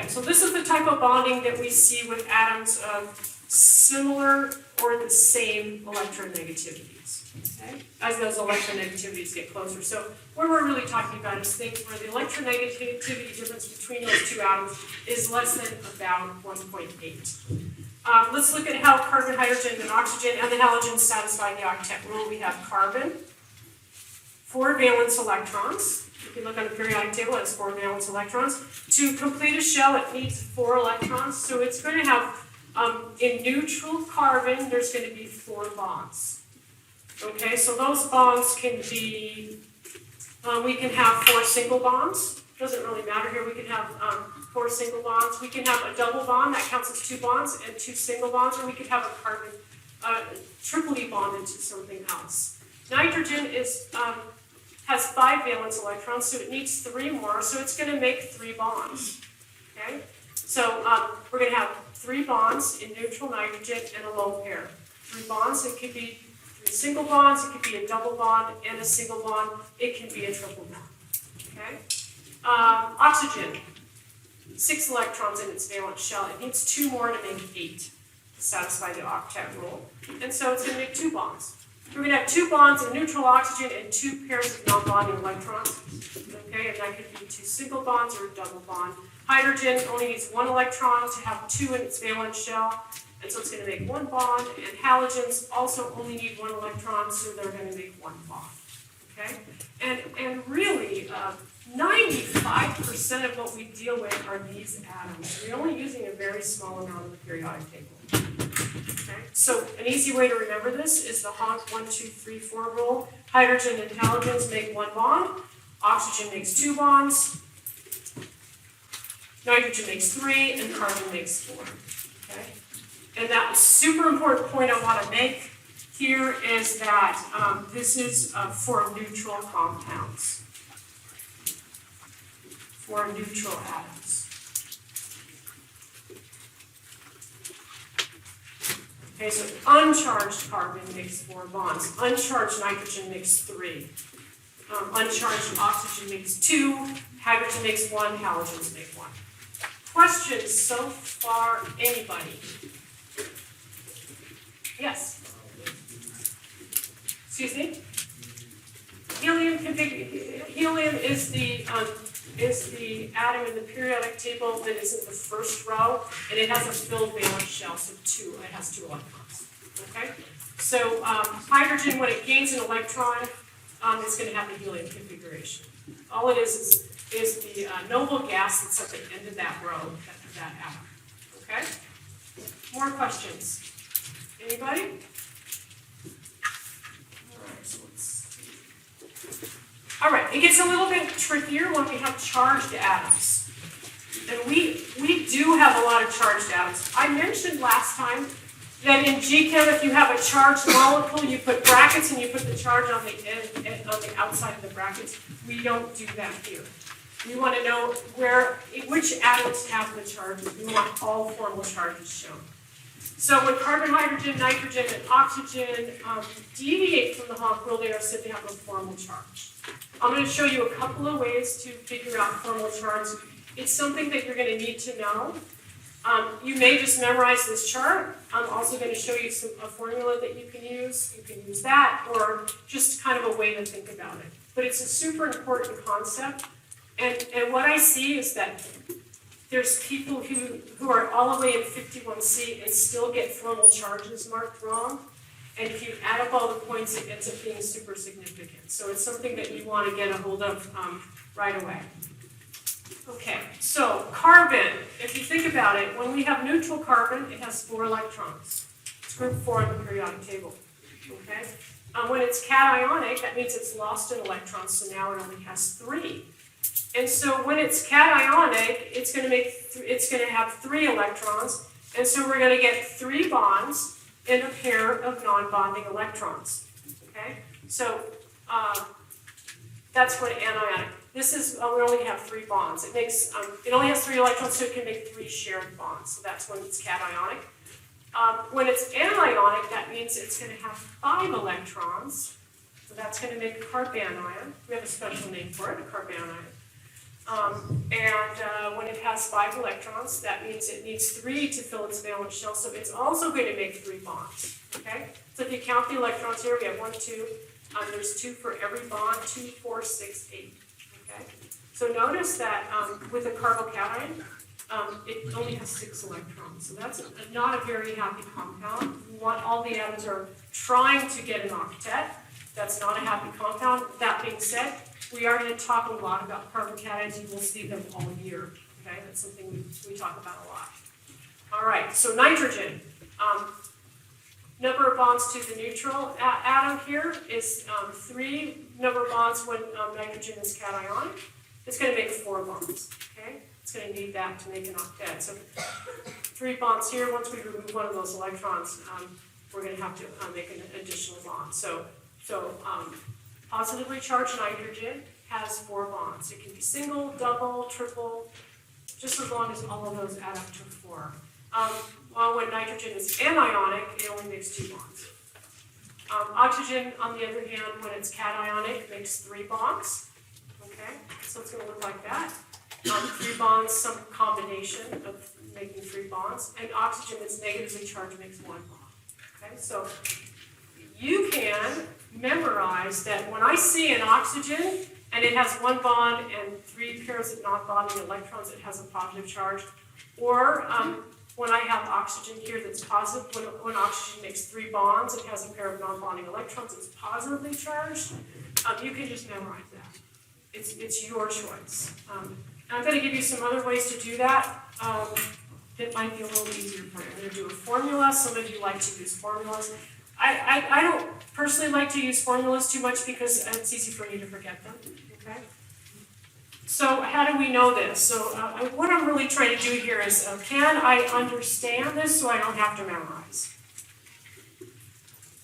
Okay, so this is the type of bonding that we see with atoms of similar or the same electronegativities, okay? As those electronegativities get closer. So what we're really talking about is things where the electronegativity difference between those two atoms is less than about 1.8. Let's look at how carbon, hydrogen, and oxygen and the halogens satisfy the octet rule. We have carbon, 4 valence electrons. If you look on the periodic table, it has 4 valence electrons. To complete a shell, it needs 4 electrons. So it's going to have, in neutral carbon, there's going to be 4 bonds. Okay, so those bonds can be, we can have 4 single bonds. Doesn't really matter here. We can have 4 single bonds. We can have a double bond, that counts as 2 bonds, and 2 single bonds, or we could have a carbon triply bonded to something else. Nitrogen is has 5 valence electrons, so it needs 3 more, so it's going to make 3 bonds. Okay? So we're going to have 3 bonds in neutral nitrogen and a lone pair. 3 bonds, it could be 3 single bonds, it could be a double bond and a single bond, it can be a triple bond. Okay? Oxygen, 6 electrons in its valence shell. It needs 2 more to make 8 to satisfy the octet rule. And so it's going to make 2 bonds. We're going to have 2 bonds in neutral oxygen and 2 pairs of non-bonding electrons. Okay, and that could be 2 single bonds or a double bond. Hydrogen only needs 1 electron to have 2 in its valence shell, and so it's going to make 1 bond. And halogens also only need 1 electron, so they're going to make 1 bond. Okay, and really, 95% of what we deal with are these atoms. We're only using a very small amount of the periodic table. Okay. So an easy way to remember this is the Honk 1, 2, 3, 4 rule. Hydrogen and halogens make 1 bond. Oxygen makes 2 bonds. Nitrogen makes 3, and carbon makes 4. Okay. And that super important point I want to make here is that this is for neutral compounds, for neutral atoms. Okay, so uncharged carbon makes 4 bonds. Uncharged nitrogen makes 3. Uncharged oxygen makes 2. Hydrogen makes 1. Halogens make 1. Questions so far, anybody? Yes? Excuse me? Helium is the atom in the periodic table that is in the first row, and it has a filled valence shell, so it has 2 electrons. Okay? So hydrogen, when it gains an electron, it's going to have the helium configuration. All it is the noble gas that's at the end of that row, that atom. Okay? More questions? Anybody? All right, it gets a little bit trickier when we have charged atoms. And we do have a lot of charged atoms. I mentioned last time that in GChem, if you have a charged molecule, you put brackets and you put the charge on the end, on the outside of the brackets. We don't do that here. We want to know which atoms have the charges. We want all formal charges shown. So when carbon, hydrogen, nitrogen, and oxygen deviate from the Honk rule, they are said to have a formal charge. I'm going to show you a couple of ways to figure out formal charge. It's something that you're going to need to know. You may just memorize this chart. I'm also going to show you a formula that you can use. You can use that, or just kind of a way to think about it. But it's a super important concept. And what I see is that there's people who are all the way in 51C and still get formal charges marked wrong. And if you add up all the points, it ends up being super significant. So it's something that you want to get a hold of right away. Okay, so carbon, if you think about it, when we have neutral carbon, it has 4 electrons. It's group 4 in the periodic table. Okay? When it's cationic, that means it's lost an electron, so now it only has 3. And so when it's cationic, it's going to have 3 electrons, and so we're going to get 3 bonds and a pair of non-bonding electrons. Okay, so that's what anionic. This is we only have 3 bonds. It only has 3 electrons, so it can make 3 shared bonds. So that's when it's cationic. When it's anionic, that means it's going to have 5 electrons. So that's going to make a carbanion. We have a special name for it, a carbanion. And when it has has 5 electrons. That means it needs 3 to fill its valence shell, so it's also going to make 3 bonds, okay? So if you count the electrons here, we have 1, 2, there's 2 for every bond, 2, 4, 6, 8, okay? So notice that with a carbocation, it only has 6 electrons, so that's not a very happy compound. We want all the atoms are trying to get an octet. That's not a happy compound. That being said, we are going to talk a lot about carbocations. You will see them all year. Okay, that's something we talk about a lot. All right, so nitrogen. Number of bonds to the neutral atom here is 3 number of bonds when nitrogen is cationic. It's going to make 4 bonds. Okay, it's going to need that to make an octet. So 3 bonds here. Once we remove one of those electrons, we're going to have to make an additional bond. So positively charged nitrogen has 4 bonds. It can be single, double, triple, just as long as all of those add up to 4. While when nitrogen is anionic, it only makes 2 bonds. Oxygen, on the other hand, when it's cationic, makes 3 bonds. Okay, so it's going to look like that. 3 bonds, some combination of making 3 bonds. And oxygen that's negatively charged makes 1 bond. Okay, so you can memorize that when I see an oxygen and it has 1 bond and 3 pairs of non-bonding electrons, it has a positive charge. Or when I have oxygen here that's positive, when oxygen makes 3 bonds, it has a pair of non-bonding electrons, it's positively charged. You can just memorize that. It's your choice. I'm going to give you some other ways to do that. It might be a little easier for you. I'm going to do a formula. Some of you like to use formulas. I don't personally like to use formulas too much because it's easy for me to forget them, okay? So how do we know this? So what I'm really trying to do here is, can I understand this so I don't have to memorize?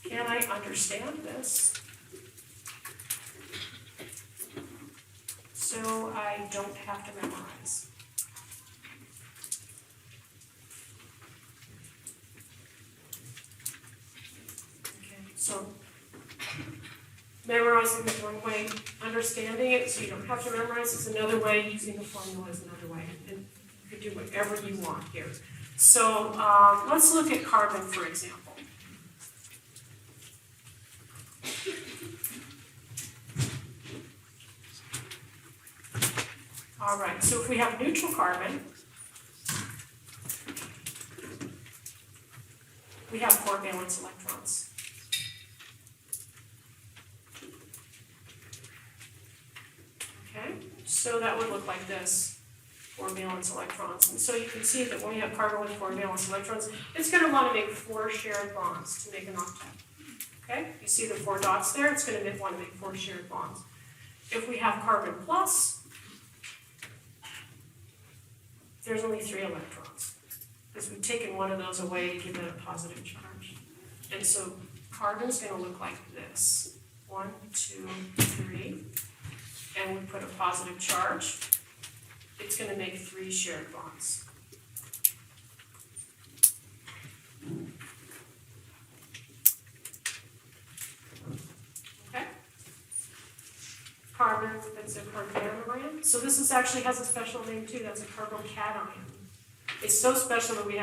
Can I understand this so I don't have to memorize? So, memorizing is one way, understanding it so you don't have to memorize is another way, using the formula is another way, and you can do whatever you want here. So, let's look at carbon, for example. All right, so if we have neutral carbon, we have 4 valence electrons. Okay, so that would look like this, 4 valence electrons. And so you can see that when you have carbon with 4 valence electrons, it's going to want to make 4 shared bonds to make an octet. Okay, you see the 4 dots there, it's going to want to make 4 shared bonds. If we have carbon plus, there's only 3 electrons, because we've taken one of those away to give it a positive charge. And so carbon's going to look like this, 1, 2, 3. And we put a positive charge, it's going to make 3 shared bonds. Okay? Carbon, that's a carbanion. So this actually has a special name too, that's a carbocation. It's so special that it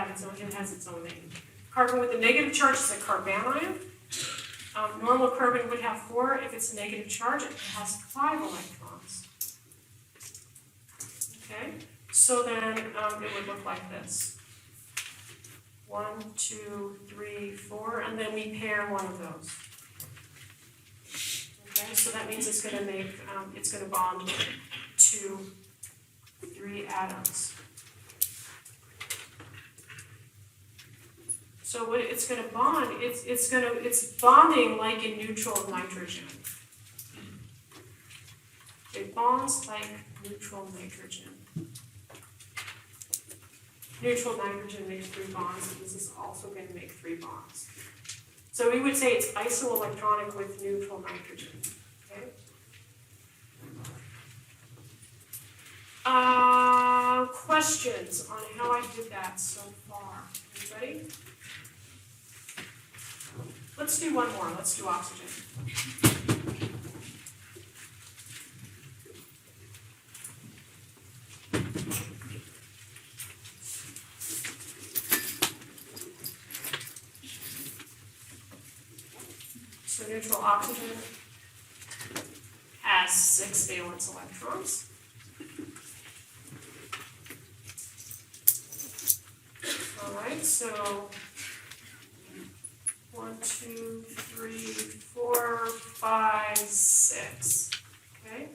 has its own name. Carbon with a negative charge is a carbanion. Normal carbon would have 4. If it's a negative charge, it has 5 electrons. Okay, so then it would look like this. 1, 2, 3, 4, and then we pair one of those. Okay, so that means it's going to make, it's going to bond to 3 atoms. So what it's going to bond, it's bonding like a neutral nitrogen. It bonds like neutral nitrogen. Neutral nitrogen makes 3 bonds, and this is also going to make 3 bonds. So we would say it's isoelectronic with neutral nitrogen. Okay? Questions on how I did that so far? Anybody? Let's do one more. Let's do oxygen. neutral oxygen has 6 valence electrons. All right, so 1, 2, 3, 4, 5, 6. Okay.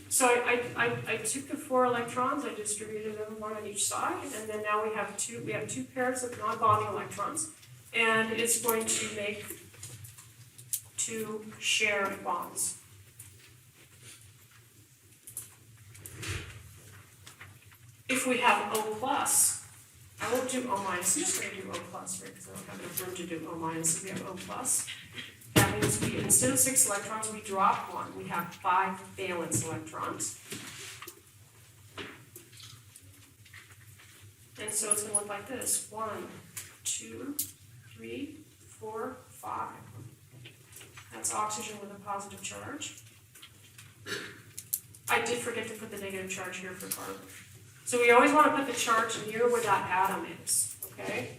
So I took the 4 electrons, I distributed them one on each side, and then now we have two pairs of non-bonding electrons, and it's going to make 2 shared bonds. If we have O plus, I won't do O minus, I'm just going to do O plus here because I don't have enough room to do O minus. So we have O plus. That means we, instead of 6 electrons, we drop 1. We have 5 valence electrons. And so it's going to look like this. 1, 2, 3, 4, 5. That's oxygen with a positive charge. I did forget to put the negative charge here for carbon. So we always want to put the charge near where that atom is, okay?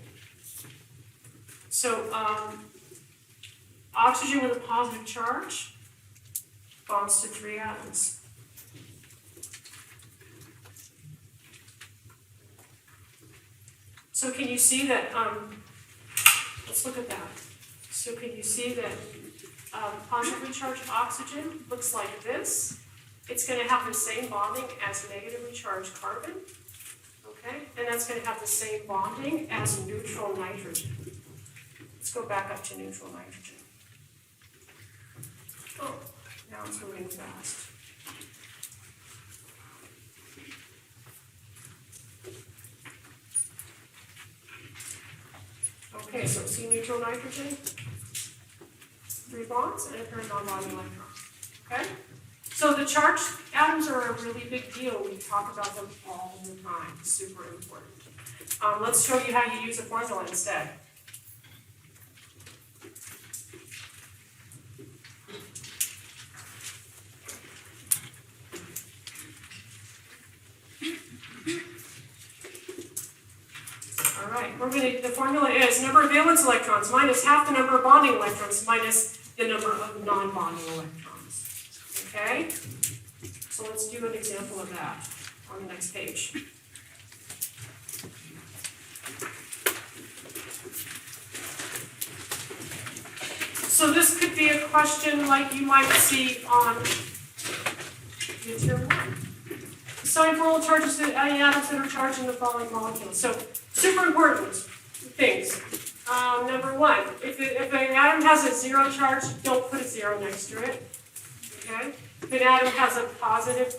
So oxygen with a positive charge bonds to 3 atoms. So can you see that, let's look at that. So can you see that positively charged oxygen looks like this? It's going to have the same bonding as negatively charged carbon, okay? And that's going to have the same bonding as neutral nitrogen. Let's go back up to neutral nitrogen. Oh, now it's moving fast. Okay, so see neutral nitrogen, 3 bonds and a pair of non-bonding electrons, okay? So the charged atoms are a really big deal. We talk about them all the time. Super important. Let's show you how you use a formula instead. All right, the formula is number of valence electrons minus half the number of bonding electrons minus the number of non-bonding electrons. Okay, so let's do an example of that on the next page. So this could be a question like you might see on material 1. Assign formal charges to any atoms that are charged in the following molecules. So super important things. Number 1, if an atom has a 0 charge, don't put a 0 next to it. Okay? If an atom has a positive,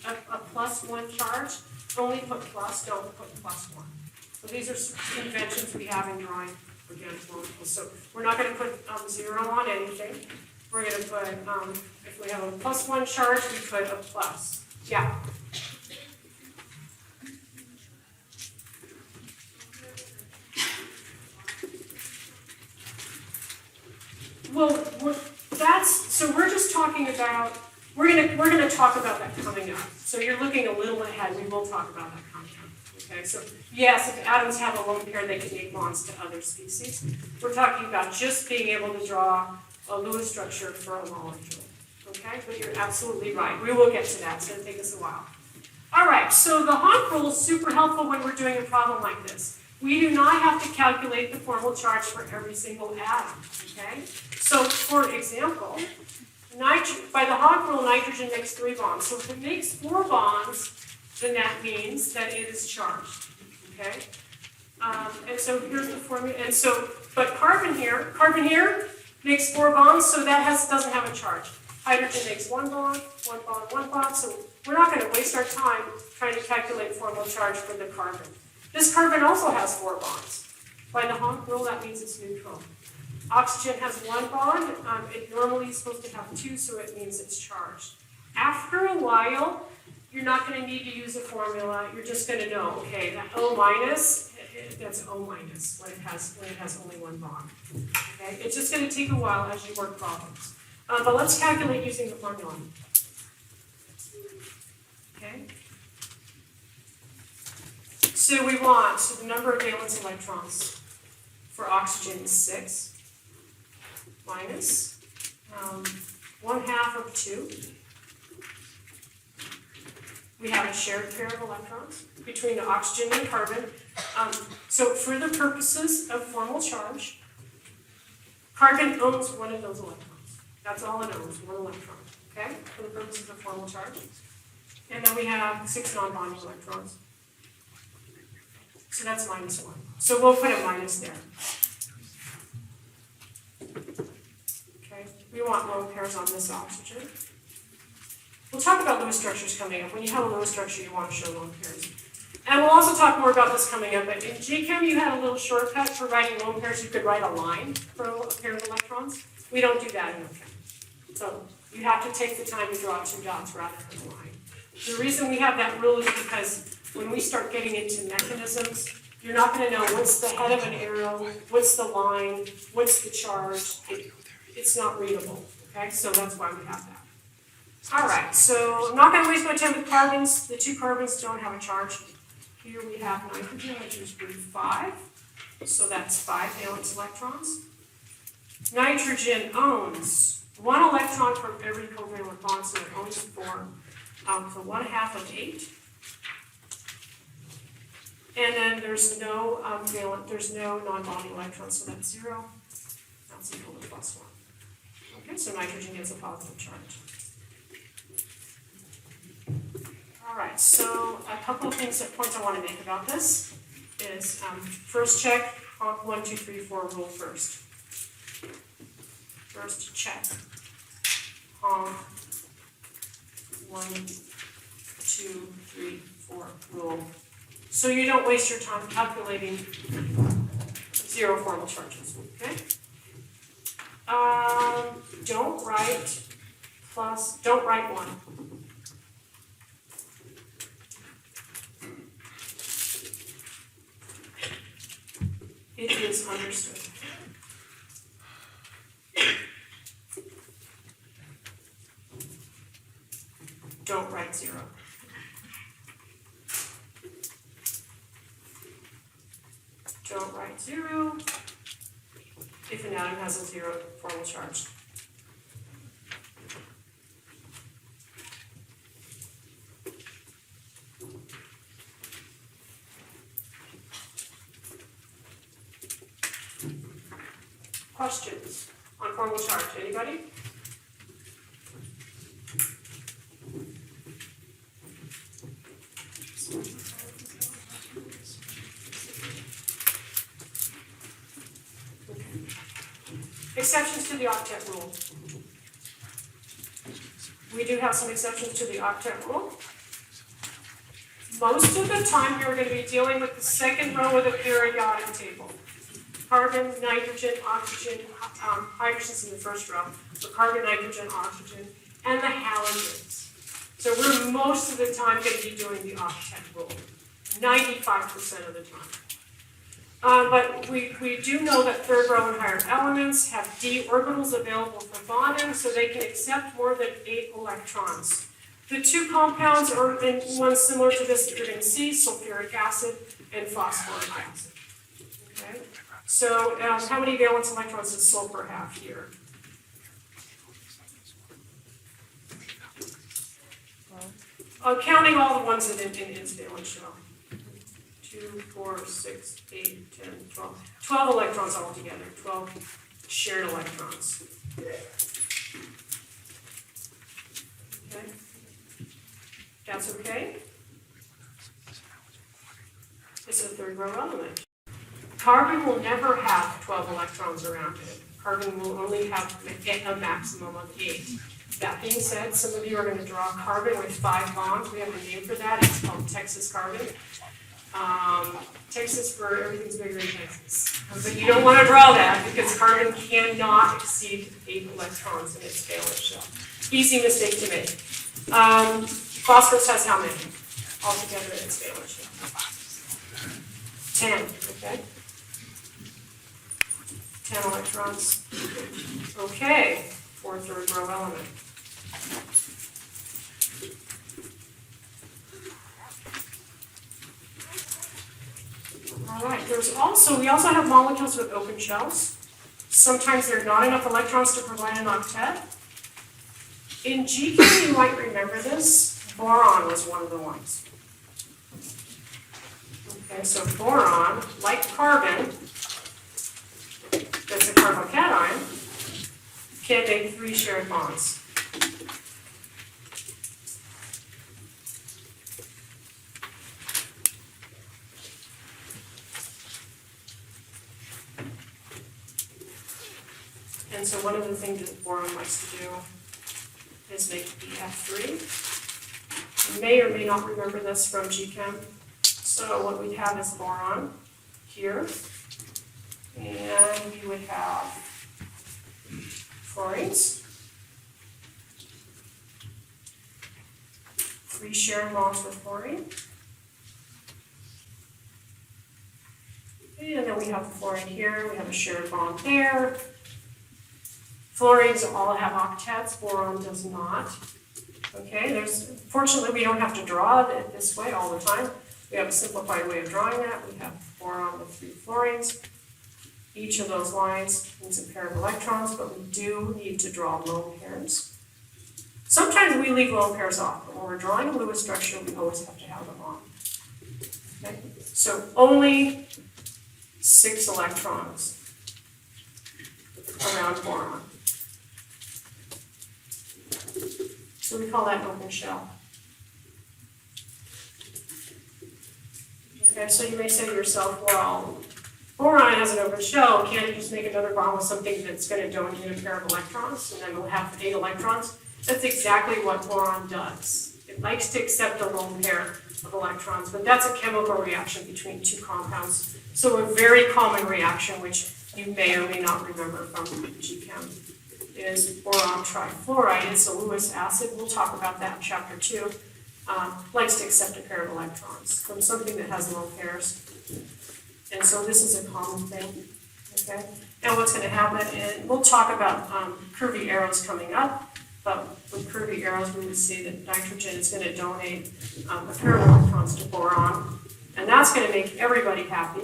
a +1 charge, only put plus, don't put +1. So these are conventions we have in drawing organic molecules. So we're not going to put 0 on anything. We're going to put, if we have a +1 charge, we put a plus. Yeah. Well, we're just talking about, we're gonna talk about that coming up. So you're looking a little ahead, we will talk about that coming up. Okay, so yes, if atoms have a lone pair, they can make bonds to other species. We're talking about just being able to draw a Lewis structure for a molecule. Okay, but you're absolutely right. We will get to that, it's gonna take us a while. All right, so the Hahn rule is super helpful when we're doing a problem like this. We do not have to calculate the formal charge for every single atom, okay? So, for example, by the Hahn rule, nitrogen makes 3 bonds. So if it makes 4 bonds, then that means that it is charged, okay? And so here's the formula. And so, but carbon here makes 4 bonds, so that doesn't have a charge. Hydrogen makes 1 bond, 1 bond, 1 bond. So we're not going to waste our time trying to calculate formal charge for the carbon. This carbon also has 4 bonds. By the Hahn rule, that means it's neutral. Oxygen has 1 bond. It normally is supposed to have 2, so it means it's charged. After a while, you're not going to need to use a formula. You're just going to know, okay, that O minus, that's O minus when it has only 1 bond. Okay, it's just going to take a while as you work problems. But let's calculate using the formula. Okay. So we want, so the number of valence electrons for oxygen is 6 minus 1/2 of 2. We have a shared pair of electrons between the oxygen and carbon. So for the purposes of formal charge, carbon owns one of those electrons. That's all it owns, one electron, okay? For the purposes of formal charge. And then we have 6 non-bonding electrons. So that's -1. So we'll put a minus there. Okay, we want lone pairs on this oxygen. We'll talk about Lewis structures coming up. When you have a Lewis structure, you want to show lone pairs. And we'll also talk more about this coming up. But in GChem, you had a little shortcut for writing lone pairs. You could write a line for a pair of electrons. We don't do that in OChem. So you have to take the time to draw 2 dots rather than a line. The reason we have that rule is because when we start getting into mechanisms, you're not going to know what's the head of an arrow, what's the line, what's the charge. It's not readable, okay? So that's why we have that. All right, so I'm not going to waste my time with carbons. The 2 carbons don't have a charge. Here we have nitrogen, which is group 5. So that's 5 valence electrons. Nitrogen owns 1 electron from every covalent bond, so it owns 4 for 1/2 of 8. And then there's no non-bonding electrons, so that's 0. That's equal to +1. Okay, so nitrogen gets a positive charge. All right, so a couple of points I want to make about this is first check honk 1, 2, 3, 4 rule first. First check honk 1, 2, 3, 4 rule. So you don't waste your time calculating 0 formal charges, okay? Don't write 1. It is understood. Don't write 0. Don't write 0 if an atom has a 0 formal charge. Questions on formal charge? Anybody? Exceptions to the octet rule. We do have some exceptions to the octet rule. Most of the time, you're going to be dealing with the second row of the periodic table. Carbon, nitrogen, oxygen, hydrogen's in the first row. So carbon, nitrogen, oxygen, and the halogens. So we're most of the time going to be doing the octet rule. 95% of the time. But we do know that third row and higher elements have d orbitals available for bonding, so they can accept more than 8 electrons. The 2 compounds are in one similar to this that you're going to see, sulfuric acid and phosphoric acid. Okay? So how many valence electrons does sulfur have here? Counting all the ones in its valence shell. 2, 4, 6, 8, 10, 12. 12 electrons altogether. 12 shared electrons. Okay? That's okay? It's a third row element. Carbon will never have 12 electrons around it. Carbon will only have a maximum of 8. That being said, some of you are going to draw carbon with 5 bonds. We have a name for that. It's called Texas carbon. Texas for everything's bigger in Texas. But you don't want to draw that because carbon cannot exceed 8 electrons in its valence shell. Easy mistake to make. Phosphorus has how many altogether in its valence shell? 10, okay? 10 electrons. Okay, for a third row element. All right, we also have molecules with open shells. Sometimes there are not enough electrons to provide an octet. In GChem, you might remember this, boron was one of the ones. Okay, so boron, like carbon, that's a carbocation, can make 3 shared bonds. And so one of the things that boron likes to do is make BF3. You may or may not remember this from GChem. So what we have is boron here, and we would have fluorines, 3 shared bonds with fluorine. And then we have fluorine here, we have a shared bond there. Fluorines all have octets, boron does not. Okay, fortunately we don't have to draw it this way all the time. We have a simplified way of drawing that. We have boron with 3 fluorines. Each of those lines needs a pair of electrons, but we do need to draw lone pairs. Sometimes we leave lone pairs off, but when we're drawing a Lewis structure, we always have to have them on. Okay? So only 6 electrons around boron. So we call that an open shell. Okay, so you may say to yourself, well, boron has an open shell, can't it just make another bond with something that's going to donate a pair of electrons, and then we'll have 8 electrons? That's exactly what boron does. It likes to accept a lone pair of electrons, but that's a chemical reaction between 2 compounds. So a very common reaction, which you may or may not remember from GChem, is boron trifluoride. It's a Lewis acid. We'll talk about that in chapter 2. Likes to accept a pair of electrons from something that has lone pairs. And so this is a common thing. Okay? And what's going to happen, and we'll talk about curvy arrows coming up, but with curvy arrows we would see that nitrogen is going to donate a pair of electrons to boron, and that's going to make everybody happy.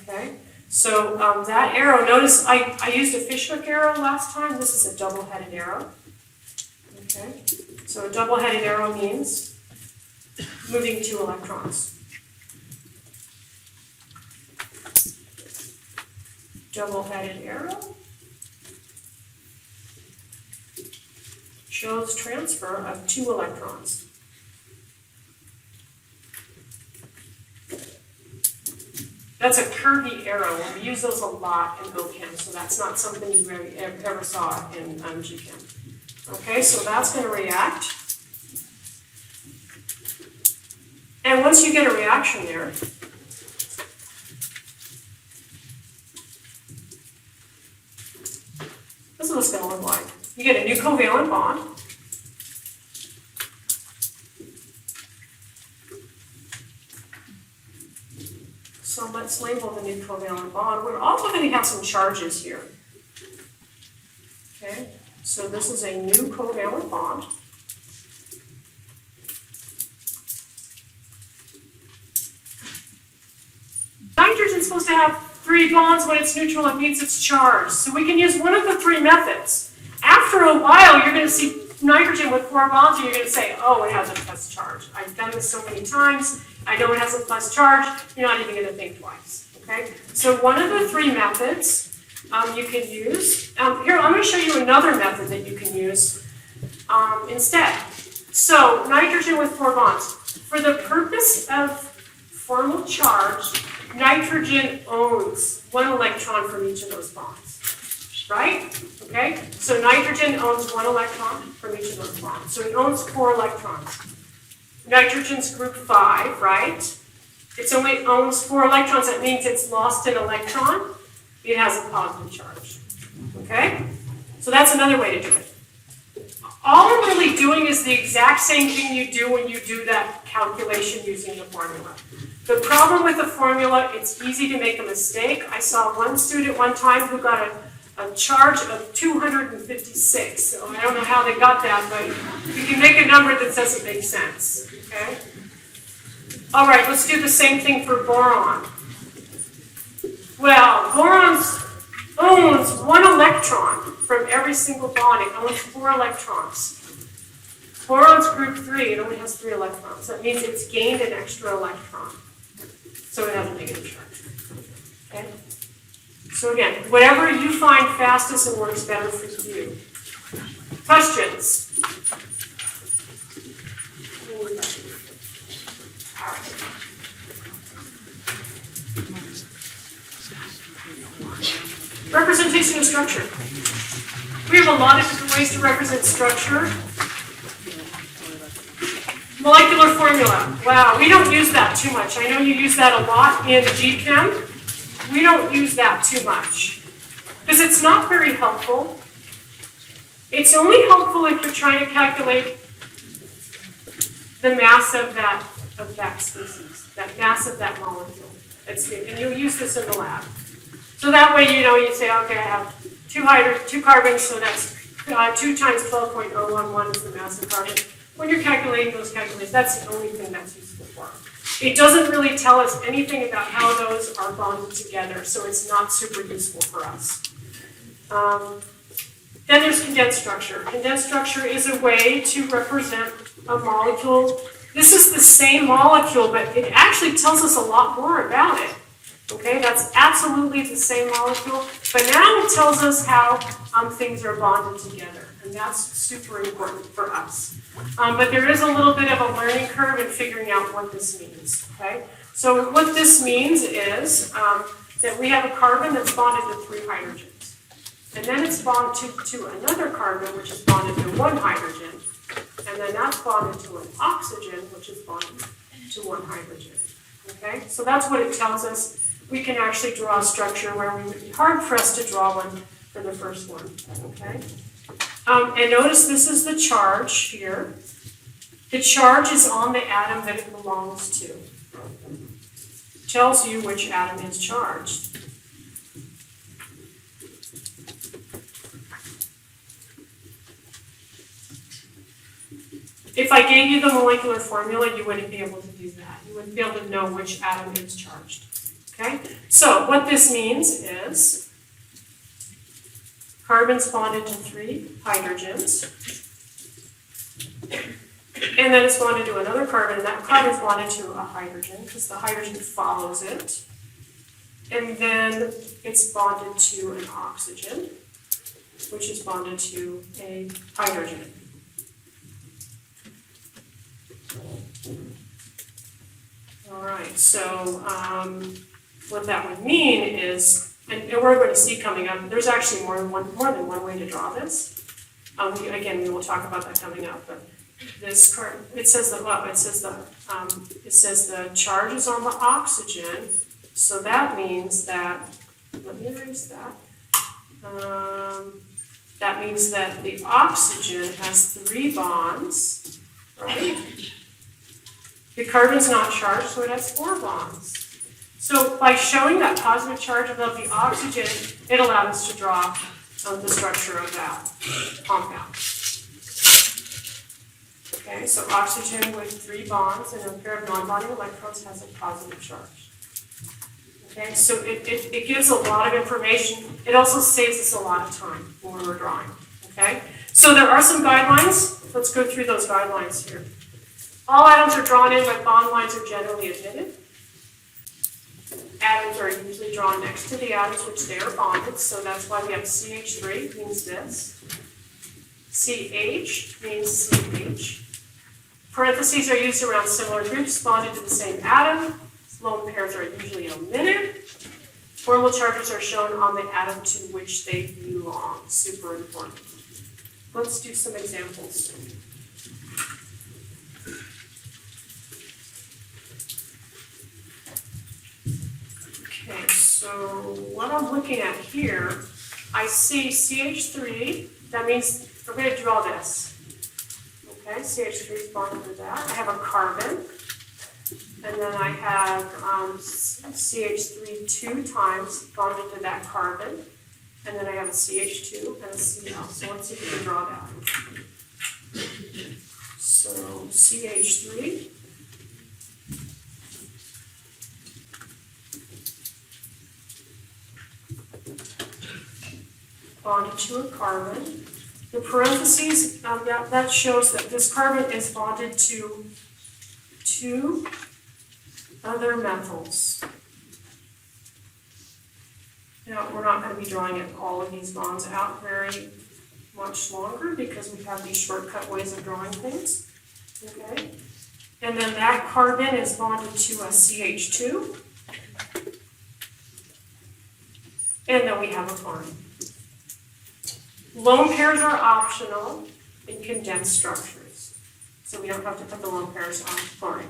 Okay? So that arrow, notice I used a fishhook arrow last time. This is a double-headed arrow. Okay? So a double-headed arrow means moving 2 electrons. Double-headed arrow shows transfer of 2 electrons. That's a curvy arrow, and we use those a lot in OChem, so that's not something you ever saw in GChem. Okay, so that's going to react. And once you get a reaction there, this is what it's going to look like. You get a new covalent bond. So let's label the new covalent bond. We're also going to have some charges here. Okay, so this is a new covalent bond. Nitrogen's supposed to have 3 bonds. When it's neutral, it means it's charged. So we can use one of the 3 methods. After a while, you're going to see nitrogen with 4 bonds, and you're going to say, oh, it has a plus charge. I've done this so many times. I know it has a plus charge. You're not even going to think twice. Okay? So one of the 3 methods you can use. Here, I'm going to show you another method that you can use instead. So nitrogen with 4 bonds. For the purpose of formal charge, nitrogen owns 1 electron from each of those bonds. Right? Okay? So nitrogen owns 1 electron from each of those bonds. So it owns 4 electrons. Nitrogen's group 5, right? It only owns 4 electrons. That means it's lost an electron. It has a positive charge. Okay? So that's another way to do it. All I'm really doing is the exact same thing you do when you do that calculation using the formula. The problem with the formula, it's easy to make a mistake. I saw one student one time who got a charge of 256. So I don't know how they got that, but you can make a number that doesn't make sense. Okay? All right, let's do the same thing for boron. Well, boron's owns 1 electron from every single bond. It owns 4 electrons. Boron's group 3, it only has 3 electrons. That means it's gained an extra electron. So it has a negative charge. Okay? So again, whatever you find fastest and works better for you. Questions? Representation of structure. We have a lot of different ways to represent structure. Molecular formula. Wow, we don't use that too much. I know you use that a lot in GChem. We don't use that too much because it's not very helpful. It's only helpful if you're trying to calculate the mass of that species, that mass of that molecule. And you'll use this in the lab. So that way, you say, okay, I have 2 carbons, so that's 2 times 12.011 is the mass of carbon. When you're calculating those calculations, that's the only thing that's useful for. It doesn't really tell us anything about how those are bonded together, so it's not super useful for us. Then there's condensed structure. Condensed structure is a way to represent a molecule. This is the same molecule, but it actually tells us a lot more about it. Okay, that's absolutely the same molecule, but now it tells us how things are bonded together, and that's super important for us. But there is a little bit of a learning curve in figuring out what this means. Okay, so what this means is that we have a carbon that's bonded to 3 hydrogens, and then it's bonded to another carbon, which is bonded to 1 hydrogen, and then that's bonded to an oxygen, which is bonded to 1 hydrogen. Okay, so that's what it tells us. We can actually draw a structure where we would be hard-pressed to draw one for the first one, okay? And notice this is the charge here. The charge is on the atom that it belongs to. It tells you which atom is charged. If I gave you the molecular formula, you wouldn't be able to do that. You wouldn't be able to know which atom is charged. Okay, so what this means is carbon's bonded to 3 hydrogens, and then it's bonded to another carbon, and that carbon's bonded to a hydrogen because the hydrogen follows it, and then it's bonded to an oxygen, which is bonded to a hydrogen. All right, so what that would mean is, and we're going to see coming up, there's actually more than one way to draw this. We will talk about that coming up. But this it says the charge is on the oxygen, so that means that. Let me erase that. That means that the oxygen has 3 bonds, right? The carbon's not charged, so it has 4 bonds. So by showing that positive charge above the oxygen, it allowed us to draw the structure of that compound. Okay, so oxygen with 3 bonds and a pair of non-bonding electrons has a positive charge. Okay, so it gives a lot of information. It also saves us a lot of time when we're drawing. Okay, so there are some guidelines. Let's go through those guidelines here. All atoms are drawn in, but bond lines are generally omitted. Atoms are usually drawn next to the atoms which they are bonded, so that's why we have CH3 means this. CH means CH. Parentheses are used around similar groups bonded to the same atom. Lone pairs are usually omitted. Formal charges are shown on the atom to which they belong. Super important. Let's do some examples. Okay, so what I'm looking at here, I see CH3. That means we're going to draw this. Okay, CH3 is bonded to that. I have a carbon. And then I have CH3 2 times bonded to that carbon. And then I have a CH2 and a Cl. So let's see if we can draw that. So CH3. bonded to a carbon. The parentheses, that shows that this carbon is bonded to two other methyls. Now, we're not going to be drawing all of these bonds out very much longer because we have these shortcut ways of drawing things. Okay? And then that carbon is bonded to a CH2. And then we have a chlorine. Lone pairs are optional in condensed structures. So we don't have to put the lone pairs on chlorine.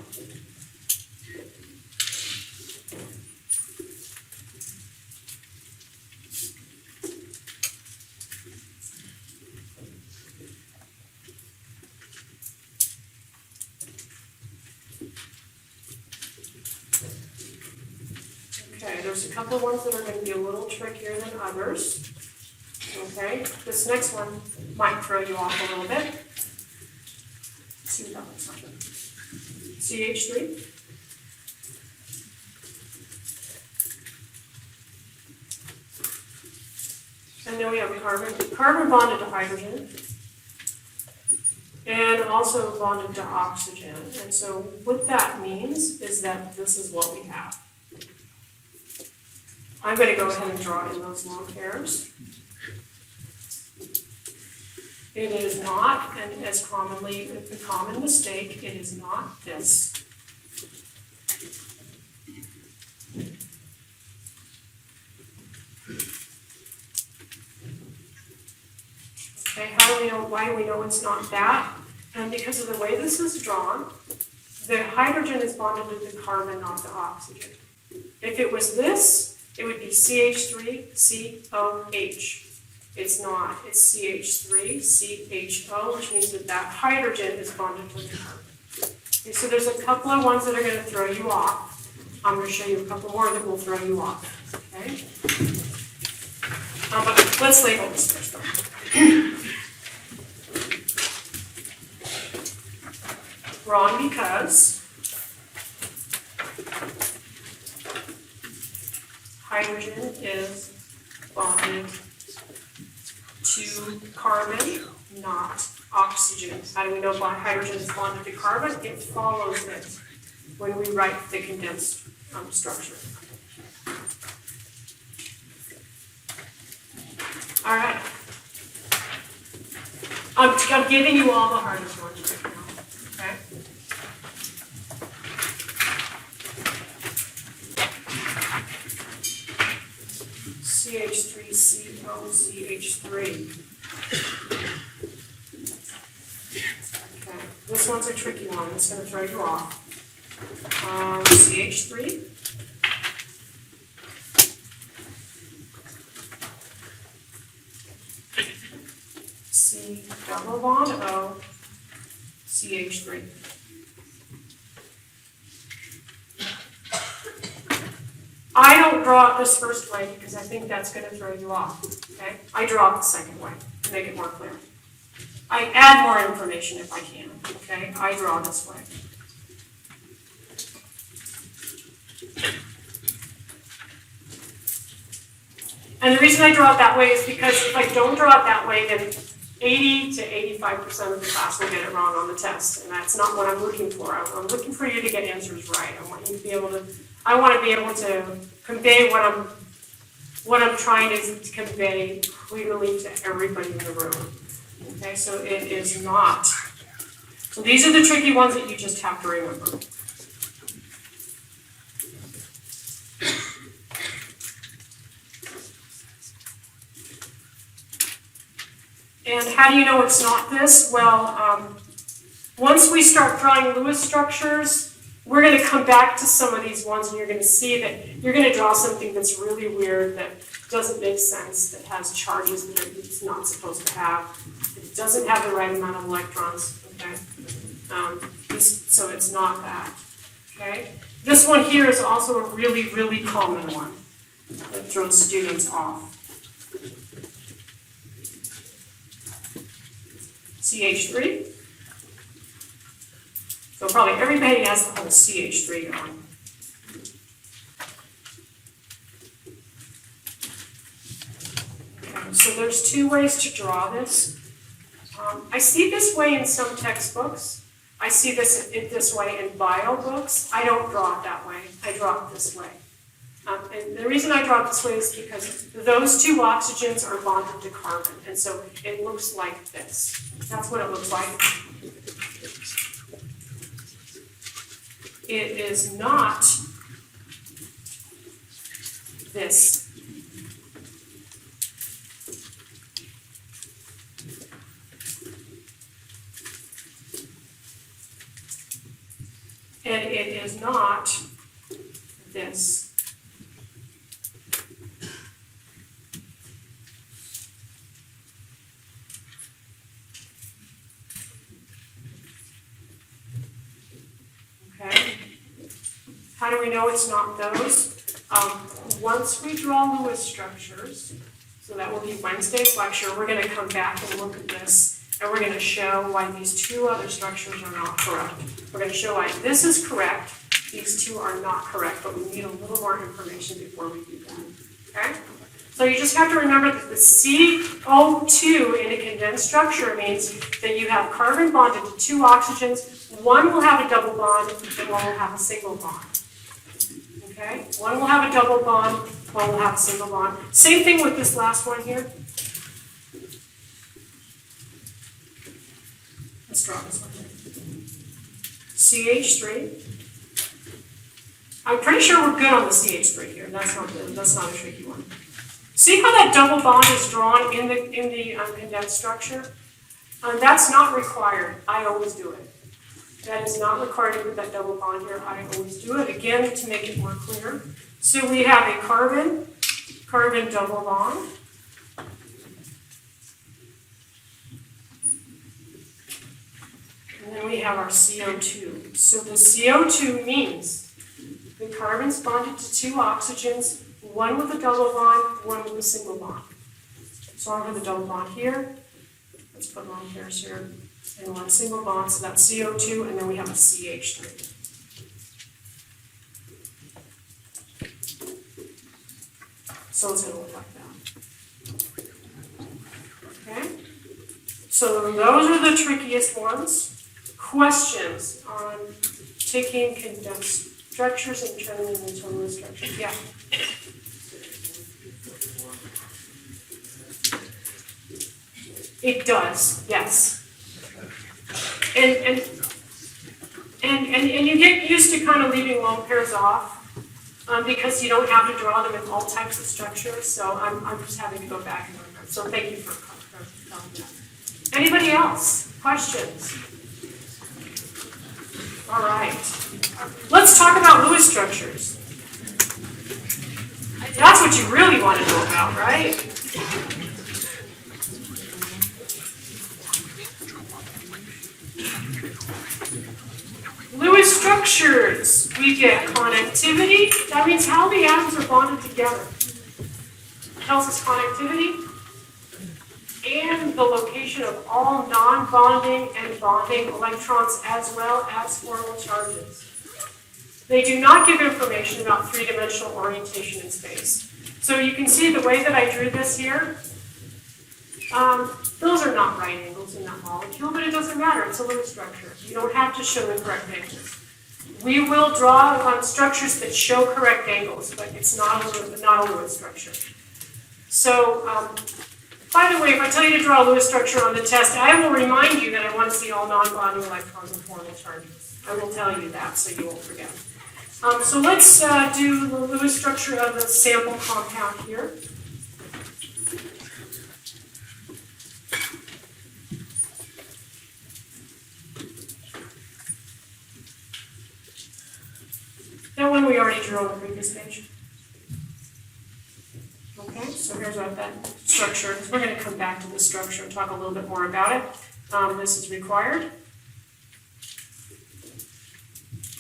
Okay, there's a couple ones that are going to be a little trickier than others. Okay, this next one might throw you off a little bit. Let's see what that looks like. CH3. And then we have a carbon bonded to hydrogen. And also bonded to oxygen. And so what that means is that this is what we have. I'm going to go ahead and draw in those lone pairs. It is not, and as commonly, a common mistake, it is not this. Okay, how do we know, why do we know it's not that? And because of the way this is drawn, the hydrogen is bonded to the carbon, not the oxygen. If it was this, it would be CH3COH. It's not. It's CH3CHO, which means that that hydrogen is bonded to the carbon. Okay, so there's a couple of ones that are going to throw you off. I'm going to show you a couple more that will throw you off. Okay? But let's label this first though. Wrong because hydrogen is bonded to carbon, not oxygen. How do we know why hydrogen is bonded to carbon? It follows it when we write the condensed structure. All right. I'm giving you all the hardest ones right now. Okay. CH3COCH3. Okay, this one's a tricky one. It's going to throw you off. CH3. C double bond O, CH3. I don't draw it this first way because I think that's going to throw you off, okay? I draw it the second way to make it more clear. I add more information if I can, okay? I draw this way. And the reason I draw it that way is because if I don't draw it that way, then 80 to 85% of the class will get it wrong on the test, and that's not what I'm looking for. I'm looking for you to get answers right. I want you to be able to. I want to be able to convey what I'm trying to convey clearly to everybody in the room. Okay, so it is not. So these are the tricky ones that you just have to remember. And how do you know it's not this? Well, once we start drawing Lewis structures, we're going to come back to some of these ones and you're going to see that you're going to draw something that's really weird, that doesn't make sense, that has charges that it's not supposed to have. It doesn't have the right amount of electrons, okay? So it's not that, okay? This one here is also a really, really common one that throws students off. CH3. So probably everybody has the whole CH3 going. Okay, So there's two ways to draw this. I see this way in some textbooks. I see this way in bio books. I don't draw it that way. I draw it this way. And the reason I draw it this way is because those two oxygens are bonded to carbon, and so it looks like this. That's what it looks like. It is not this. And it is not this. Okay. How do we know it's not those? Once we draw Lewis structures, so that will be Wednesday's lecture, we're going to come back and look at this, and we're going to show why these two other structures are not correct. We're going to show why this is correct, these two are not correct, but we need a little more information before we do that. Okay? So you just have to remember that the CO2 in a condensed structure means that you have carbon bonded to two oxygens. One will have a double bond, and one will have a single bond. Okay? One will have a double bond, one will have a single bond. Same thing with this last one here. Let's draw this one here. CH3. I'm pretty sure we're good on the CH3 here. That's not a tricky one. See how that double bond is drawn in the condensed structure? That's not required. I always do it. That is not required to put that double bond here. I always do it, again, to make it more clear. So we have a carbon double bond. And then we have our CO2. So the CO2 means the carbon's bonded to two oxygens, one with a double bond, one with a single bond. So I'll have the double bond here. Let's put lone pairs here. And one single bond, so that's CO2, and then we have a CH3. So it's going to look like that. Okay? So those are the trickiest ones. Questions on taking condensed structures and turning them into Lewis structures? Yeah? It does, yes. And you get used to kind of leaving lone pairs off because you don't have to draw them in all types of structures. So I'm just having to go back and remember. So thank you for telling me that. Anybody else? Questions? All right. Let's talk about Lewis structures. That's what you really want to know about, right? Lewis structures, we get connectivity. That means how the atoms are bonded together. Tells us connectivity and the location of all non-bonding and bonding electrons as well as formal charges. They do not give information about three-dimensional orientation in space. So you can see the way that I drew this here. Those are not right angles in that molecule, but it doesn't matter. It's a Lewis structure. You don't have to show the correct angles. We will draw on structures that show correct angles, but it's not a Lewis structure. So, by the way, if I tell you to draw a Lewis structure on the test, I will remind you that I want to see all non-bonding electrons and formal charges. I will tell you that so you won't forget. So let's do the Lewis structure of the sample compound here. That one we already drew on the previous page. Okay, so here's what that structure is. We're going to come back to this structure and talk a little bit more about it. This is required.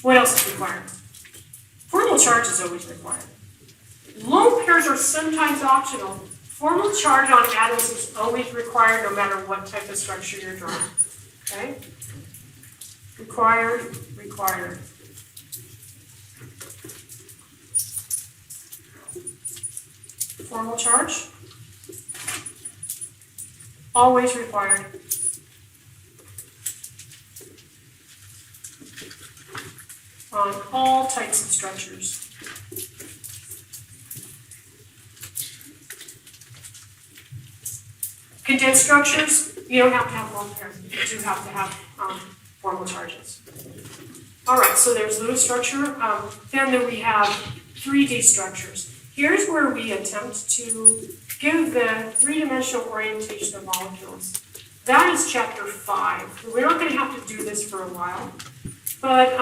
What else is required? Formal charge is always required. Lone pairs are sometimes optional. Formal charge on atoms is always required no matter what type of structure you're drawing. Okay? Required, required. Formal charge. Always required. On all types of structures. Condensed structures, you don't have to have lone pairs. You do have to have formal charges. All right, so there's Lewis structure. Then we have 3D structures. Here's where we attempt to give the three-dimensional orientation of molecules. That is chapter 5. We're not going to have to do this for a while. But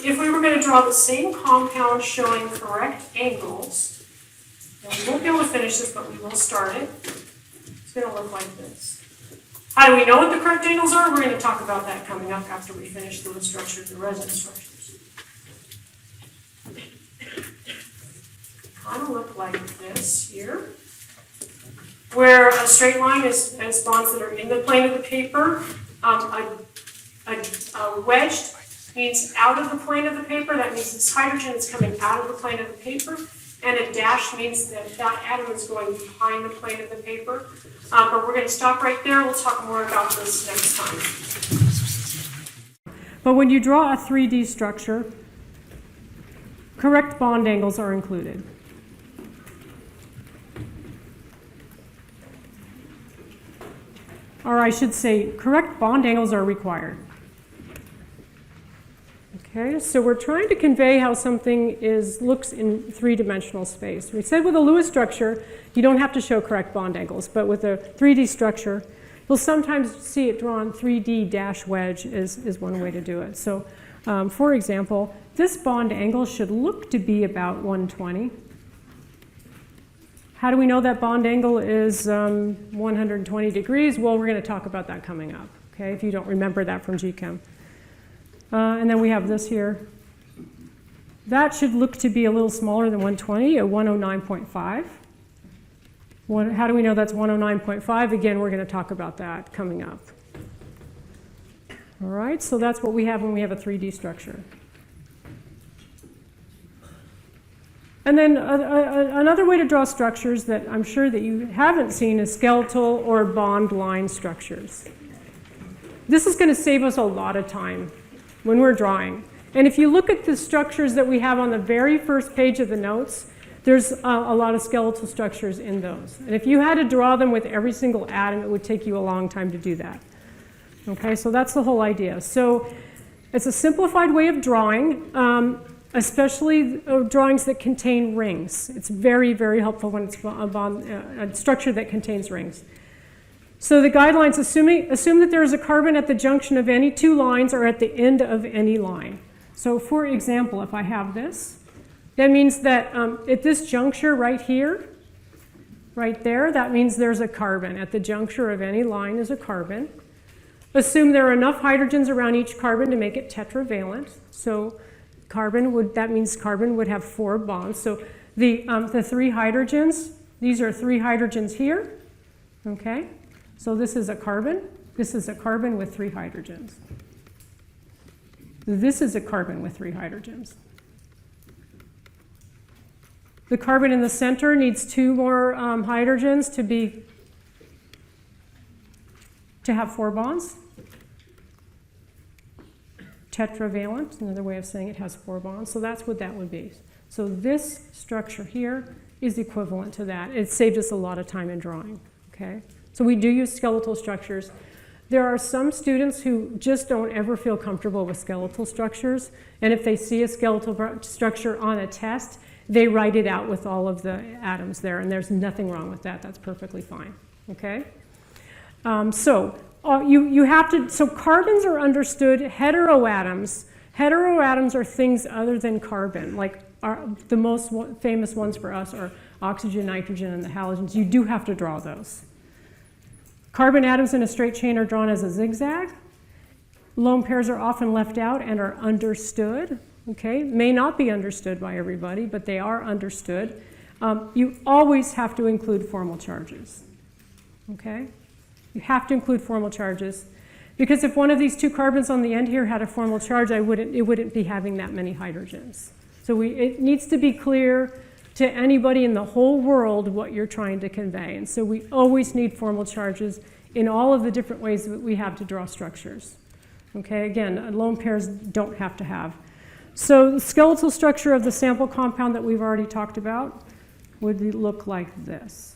if we were going to draw the same compound showing correct angles, and we won't be able to finish this, but we will start it. It's going to look like this. How do we know what the correct angles are? We're going to talk about that coming up after we finish the Lewis structures and resonance structures. Kind of look like this here, where a straight line is bonds that are in the plane of the paper. A wedged means out of the plane of the paper. That means this hydrogen is coming out of the plane of the paper. And a dash means that that atom is going behind the plane of the paper. But we're going to stop right there. We'll talk more about this next time. But when you draw a 3D structure, correct bond angles are included. Or I should say, correct bond angles are required. Okay, so we're trying to convey how something looks in three-dimensional space. We said with a Lewis structure, you don't have to show correct bond angles, but with a 3D structure, you'll sometimes see it drawn 3D dash wedge is one way to do it. So, for example, this bond angle should look to be about 120. How do we know that bond angle is 120 degrees? Well, we're going to talk about that coming up, okay, if you don't remember that from GChem. And then we have this here. That should look to be a little smaller than 120, at 109.5. How do we know that's 109.5? Again, we're going to talk about that coming up. All right, so that's what we have when we have a 3D structure. And then another way to draw structures that I'm sure that you haven't seen is skeletal or bond line structures. This is going to save us a lot of time when we're drawing. And if you look at the structures that we have on the very first page of the notes, there's a lot of skeletal structures in those. And if you had to draw them with every single atom, it would take you a long time to do that. Okay, so that's the whole idea. So it's a simplified way of drawing, especially drawings that contain rings. It's very, very helpful when it's a structure that contains rings. So the guidelines assume that there is a carbon at the junction of any two lines or at the end of any line. So for example, if I have this, that means that at this juncture right here, right there, that means there's a carbon. At the juncture of any line is a carbon. Assume there are enough hydrogens around each carbon to make it tetravalent. So that means carbon would have 4 bonds. So the 3 hydrogens, these are 3 hydrogens here, okay? So this is a carbon. This is a carbon with 3 hydrogens. This is a carbon with 3 hydrogens. The carbon in the center needs 2 more hydrogens to have 4 bonds. Tetravalent, another way of saying it has 4 bonds. So that's what that would be. So this structure here is equivalent to that. It saved us a lot of time in drawing, okay? So we do use skeletal structures. There are some students who just don't ever feel comfortable with skeletal structures, and if they see a skeletal structure on a test, they write it out with all of the atoms there, and there's nothing wrong with that. That's perfectly fine, okay? So carbons are understood. Heteroatoms are things other than carbon, like the most famous ones for us are oxygen, nitrogen, and the halogens. You do have to draw those. Carbon atoms in a straight chain are drawn as a zigzag. Lone pairs are often left out and are understood. Okay, may not be understood by everybody, but they are understood. You always have to include formal charges. Okay, you have to include formal charges because if one of these 2 carbons on the end here had a formal charge, it wouldn't be having that many hydrogens. So it needs to be clear to anybody in the whole world what you're trying to convey. And so we always need formal charges in all of the different ways that we have to draw structures. Okay, again, lone pairs don't have to have. So the skeletal structure of the sample compound that we've already talked about would look like this.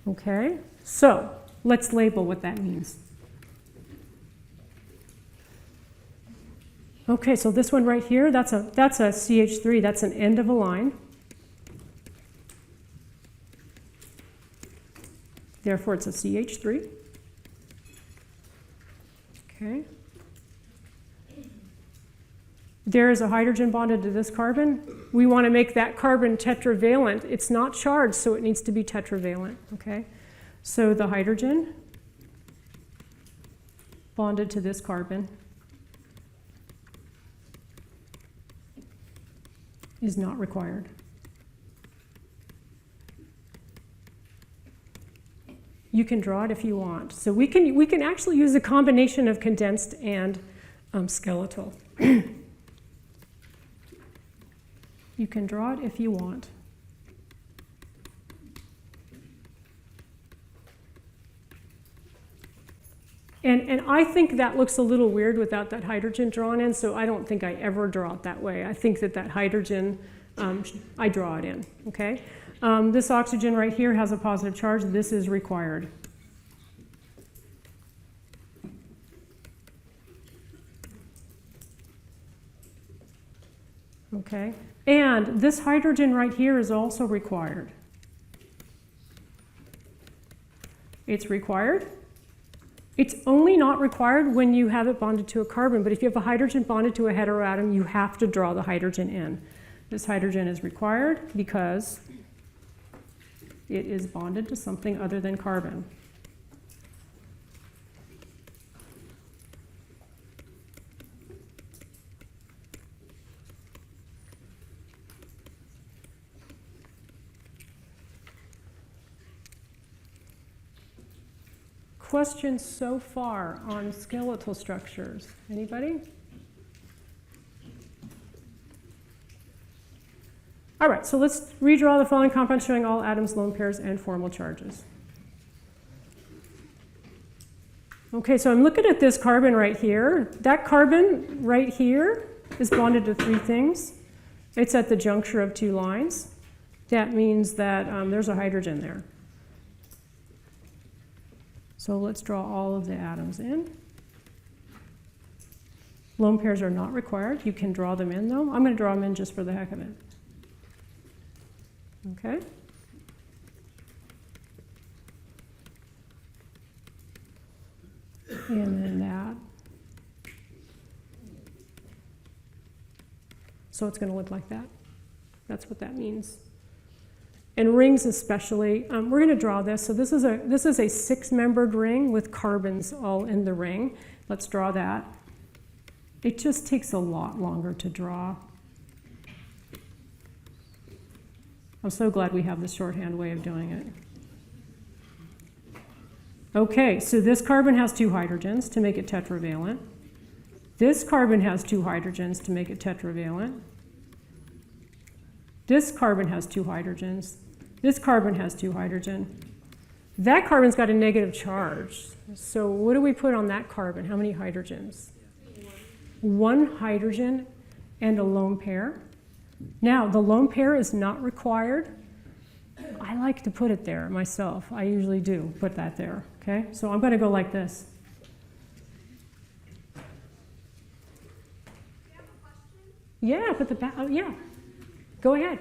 Okay, so let's label what that means. Okay, so this one right here, that's a CH3, that's an end of a line. Therefore, it's a CH3. Okay. There is a hydrogen bonded to this carbon. We want to make that carbon tetravalent. It's not charged, so it needs to be tetravalent. Okay. So the hydrogen bonded to this carbon is not required. You can draw it if you want. So we can actually use a combination of condensed and skeletal. You can draw it if you want. And I think that looks a little weird without that hydrogen drawn in, so I don't think I ever draw it that way. I think that hydrogen, I draw it in, okay? This oxygen right here has a positive charge. This is required. Okay, and this hydrogen right here is also required. It's required. It's only not required when you have it bonded to a carbon, but if you have a hydrogen bonded to a heteroatom, you have to draw the hydrogen in. This hydrogen is required because it is bonded to something other than carbon. Questions so far on skeletal structures? Anybody? All right, so let's redraw the following compound showing all atoms, lone pairs, and formal charges. Okay, so I'm looking at this carbon right here. That carbon right here is bonded to three things. It's at the juncture of two lines. That means that there's a hydrogen there. So let's draw all of the atoms in. Lone pairs are not required. You can draw them in, though. I'm going to draw them in just for the heck of it. Okay. And then that. So it's going to look like that. That's what that means. And rings especially, we're going to draw this. So this is a six-membered ring with carbons all in the ring. Let's draw that. It just takes a lot longer to draw. I'm so glad we have the shorthand way of doing it. Okay, so this carbon has two hydrogens to make it tetravalent. This carbon has two hydrogens to make it tetravalent. This carbon has two hydrogens. This carbon has two hydrogen. That carbon's got a negative charge. So what do we put on that carbon? How many hydrogens? One hydrogen and a lone pair. Now, the lone pair is not required. I like to put it there myself. I usually do put that there, okay? So I'm going to go like this. Do you have a question? Yeah, put the back, yeah. Go ahead.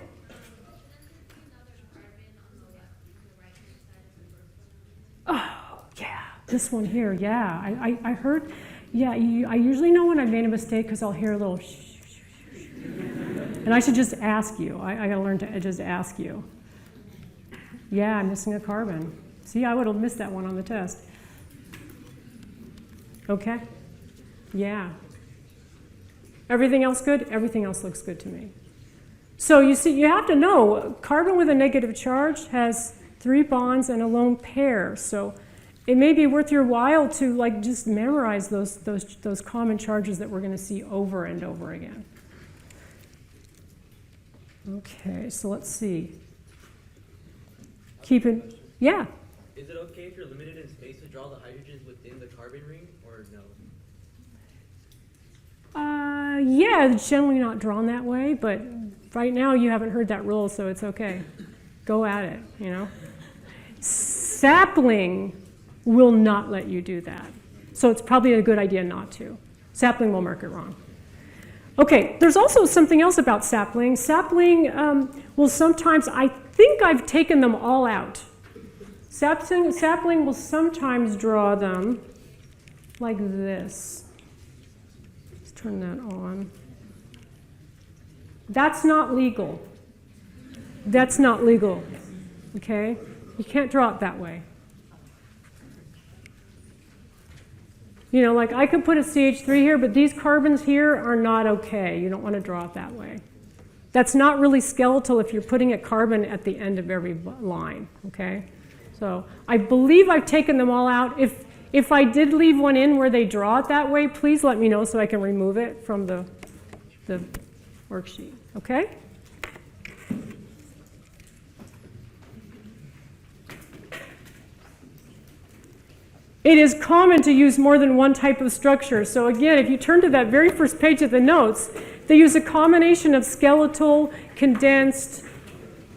Oh, yeah, this one here, yeah. I heard, yeah, I usually know when I made a mistake because I'll hear a little shh. And I should just ask you. I gotta learn to just ask you. Yeah, I'm missing a carbon. See, I would have missed that one on the test. Okay? Yeah. Everything else good? Everything else looks good to me. So you see, you have to know, carbon with a negative charge has 3 bonds and a lone pair. So it may be worth your while to like just memorize those common charges that we're going to see over and over again. Okay, so let's see. keep it, yeah. Is it okay if you're limited in space to draw the hydrogens within the carbon ring, or no? Yeah, it's generally not drawn that way, but right now you haven't heard that rule, so it's okay. Go at it, you know. Sapling will not let you do that. So it's probably a good idea not to. Sapling will mark it wrong. Okay, there's also something else about sapling. Sapling will sometimes, I think I've taken them all out. Sapling will sometimes draw them like this. Let's turn that on. That's not legal. That's not legal, okay? You can't draw it that way. You know, like I could put a CH3 here, but these carbons here are not okay. You don't want to draw it that way. That's not really skeletal if you're putting a carbon at the end of every line, okay? So I believe I've taken them all out. If I did leave one in where they draw it that way, please let me know so I can remove it from the worksheet, okay? It is common to use more than one type of structure. So again, if you turn to that very first page of the notes, they use a combination of skeletal, condensed,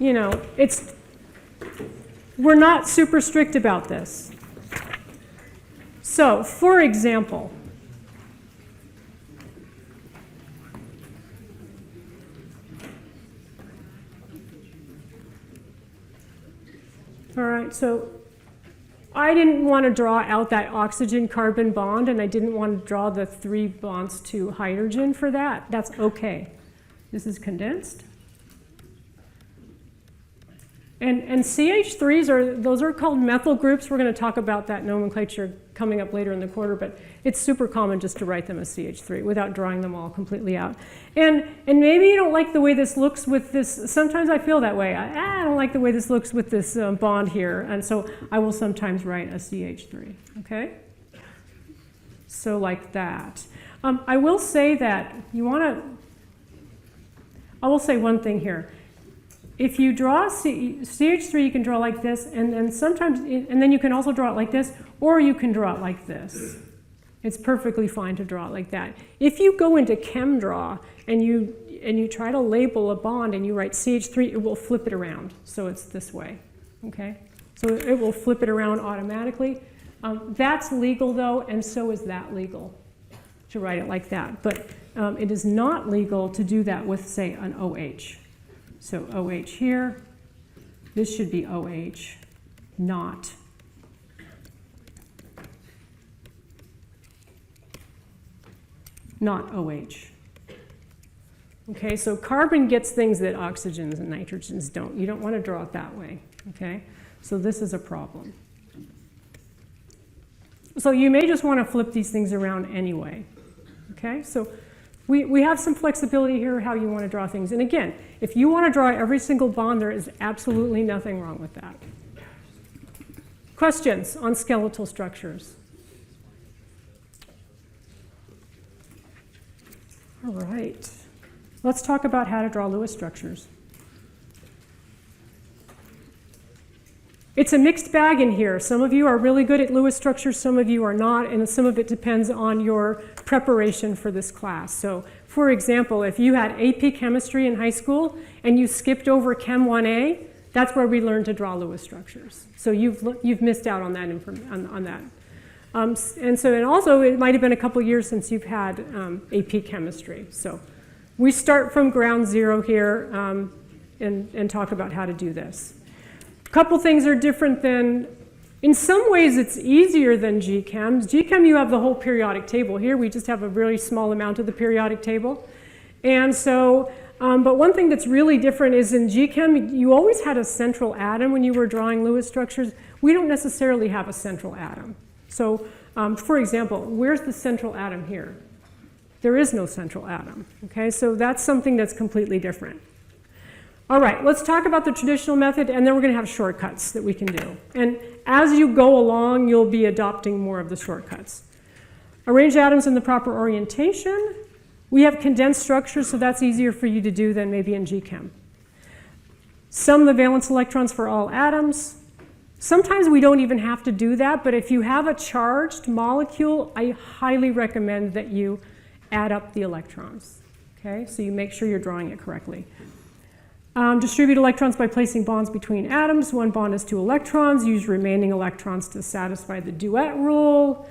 you know, we're not super strict about this. So, for example, all right, so I didn't want to draw out that oxygen-carbon bond, and I didn't want to draw the 3 bonds to hydrogen for that. That's okay. This is condensed. And CH3s those are called methyl groups. We're going to talk about that nomenclature coming up later in the quarter, but it's super common just to write them as CH3 without drawing them all completely out. And maybe you don't like the way this looks with this. Sometimes I feel that way. I don't like the way this looks with this bond here, and so I will sometimes write a CH3, okay? So like that. I will say that I will say one thing here. If you draw CH3, you can draw like this, and then you can also draw it like this, or you can draw it like this. It's perfectly fine to draw it like that. If you go into ChemDraw and you try to label a bond and you write CH3, it will flip it around, so it's this way, okay? So it will flip it around automatically. That's legal though, and so is that legal, to write it like that. But it is not legal to do that with, say, an OH. So OH here, this should be OH, not OH. Okay, so carbon gets things that oxygens and nitrogens don't. You don't want to draw it that way, okay? So this is a problem. So you may just want to flip these things around anyway, okay? So we have some flexibility here how you want to draw things. And again, if you want to draw every single bond, there is absolutely nothing wrong with that. Questions on skeletal structures? All right. Let's talk about how to draw Lewis structures. It's a mixed bag in here. Some of you are really good at Lewis structures, some of you are not, and some of it depends on your preparation for this class. So, for example, if you had AP chemistry in high school and you skipped over Chem 1A, that's where we learned to draw Lewis structures. So you've missed out on that. And also it might have been a couple years since you've had AP chemistry. So we start from ground zero here and talk about how to do this. A couple things are different than, in some ways it's easier than GChem. GChem you have the whole periodic table. Here we just have a very small amount of the periodic table. And so, but one thing that's really different is in GChem you always had a central atom when you were drawing Lewis structures. We don't necessarily have a central atom. So, for example, where's the central atom here? There is no central atom, okay? So that's something that's completely different. All right, let's talk about the traditional method, and then we're going to have shortcuts that we can do. And as you go along, you'll be adopting more of the shortcuts. Arrange atoms in the proper orientation. We have condensed structures, so that's easier for you to do than maybe in GChem. Sum the valence electrons for all atoms. Sometimes we don't even have to do that, but if you have a charged molecule, I highly recommend that you add up the electrons. Okay, so you make sure you're drawing it correctly. Distribute electrons by placing bonds between atoms. One bond is 2 electrons. Use remaining electrons to satisfy the duet rule.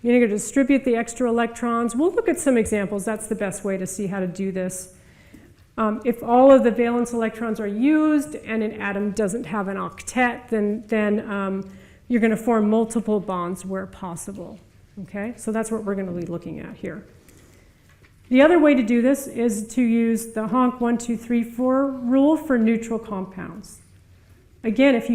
You're going to distribute the extra electrons. We'll look at some examples. That's the best way to see how to do this. If all of the valence electrons are used and an atom doesn't have an octet, then you're going to form multiple bonds where possible. Okay, so that's what we're going to be looking at here. The other way to do this is to use the Honk 1, 2, 3, 4 rule for neutral compounds. Again, if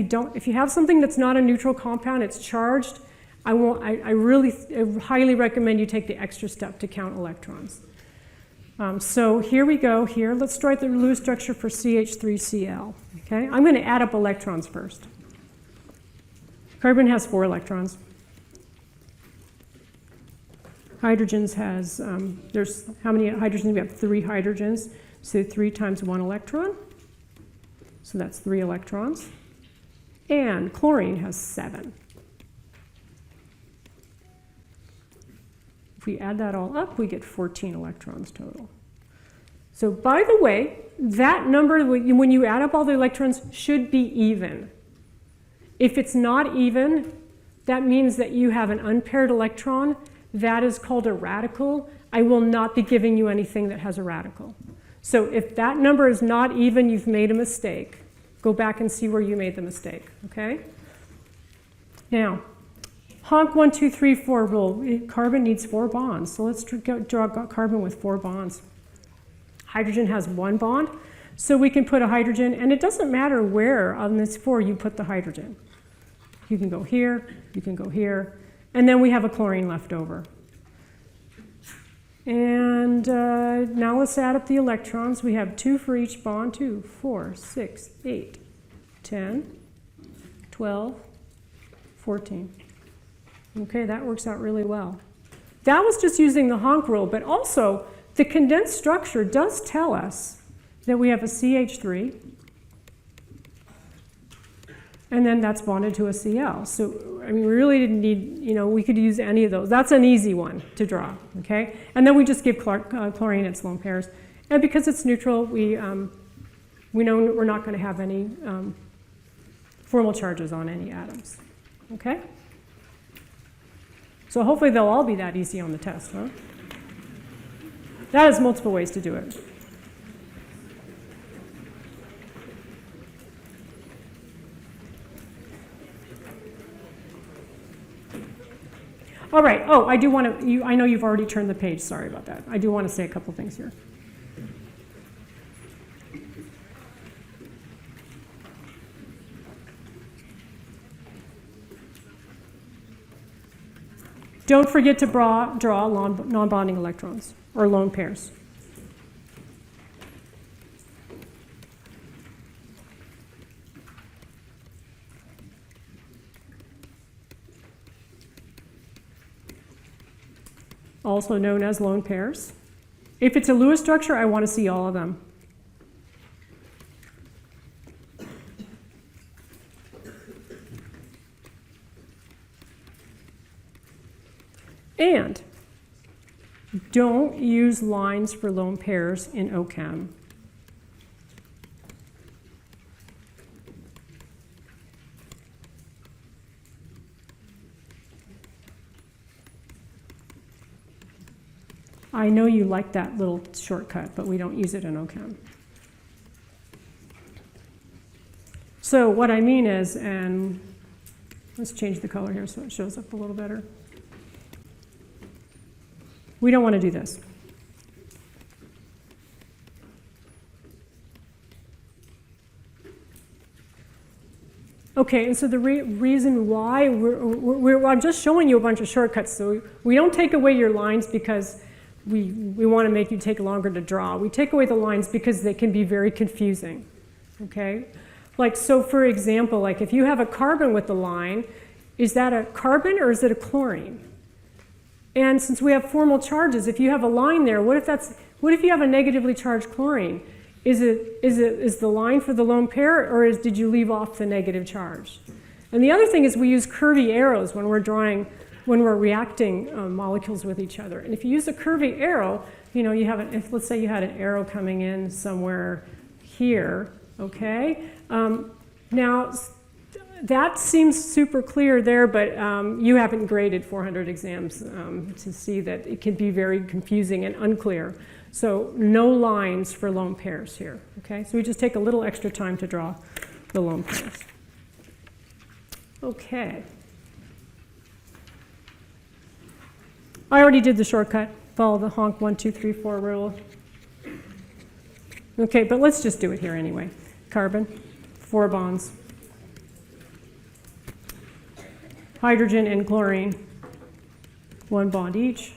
you have something that's not a neutral compound, it's charged, I really highly recommend you take the extra step to count electrons. So here we go here. Let's write the Lewis structure for CH3Cl. Okay, I'm going to add up electrons first. Carbon has 4 electrons. Hydrogens has, there's how many hydrogens? We have 3 hydrogens. So 3 times 1 electron. So that's 3 electrons. And chlorine has 7. If we add that all up, we get 14 electrons total. So by the way, that number, when you add up all the electrons, should be even. If it's not even, that means that you have an unpaired electron. That is called a radical. I will not be giving you anything that has a radical. So if that number is not even, you've made a mistake. Go back and see where you made the mistake, okay? Now, Honk 1, 2, 3, 4 rule. Carbon needs 4 bonds. So let's draw carbon with 4 bonds. Hydrogen has 1 bond. So we can put a hydrogen, and it doesn't matter where on this 4 you put the hydrogen. You can go here, you can go here. And then we have a chlorine left over. And now let's add up the electrons. We have 2 for each bond. 2, 4, 6, 8, 10, 12, 14. Okay, that works out really well. That was just using the Honk rule, but also the condensed structure does tell us that we have a CH3, and then that's bonded to a Cl. So, I mean, we really didn't need, we could use any of those. That's an easy one to draw, okay? And then we just give chlorine its lone pairs. And because it's neutral, we know we're not going to have any formal charges on any atoms, okay? So hopefully they'll all be that easy on the test, huh? That is multiple ways to do it. All right. Oh, I do want to, I know you've already turned the page. Sorry about that. I do want to say a couple things here. Don't forget to draw non-bonding electrons or lone pairs. Also known as lone pairs. If it's a Lewis structure, I want to see all of them. And don't use lines for lone pairs in OChem. I know you like that little shortcut, but we don't use it in OChem. So what I mean is, and let's change the color here so it shows up a little better. We don't want to do this. Okay, and so the reason why I'm just showing you a bunch of shortcuts. So we don't take away your lines because we want to make you take longer to draw. We take away the lines because they can be very confusing. Okay, like so for example, like if you have a carbon with a line, is that a carbon or is it a chlorine? And since we have formal charges, if you have a line there, what if you have a negatively charged chlorine? Is the line for the lone pair, or did you leave off the negative charge? And the other thing is we use curvy arrows when we're reacting molecules with each other. And if you use a curvy arrow, you know, let's say you had an arrow coming in somewhere here, okay? Now, that seems super clear there, but you haven't graded 400 exams to see that it can be very confusing and unclear. So no lines for lone pairs here, okay? So we just take a little extra time to draw the lone pairs. Okay. I already did the shortcut. Follow the honk 1, 2, 3, 4 rule. Okay, but let's just do it here anyway. Carbon, 4 bonds. Hydrogen and chlorine, 1 bond each.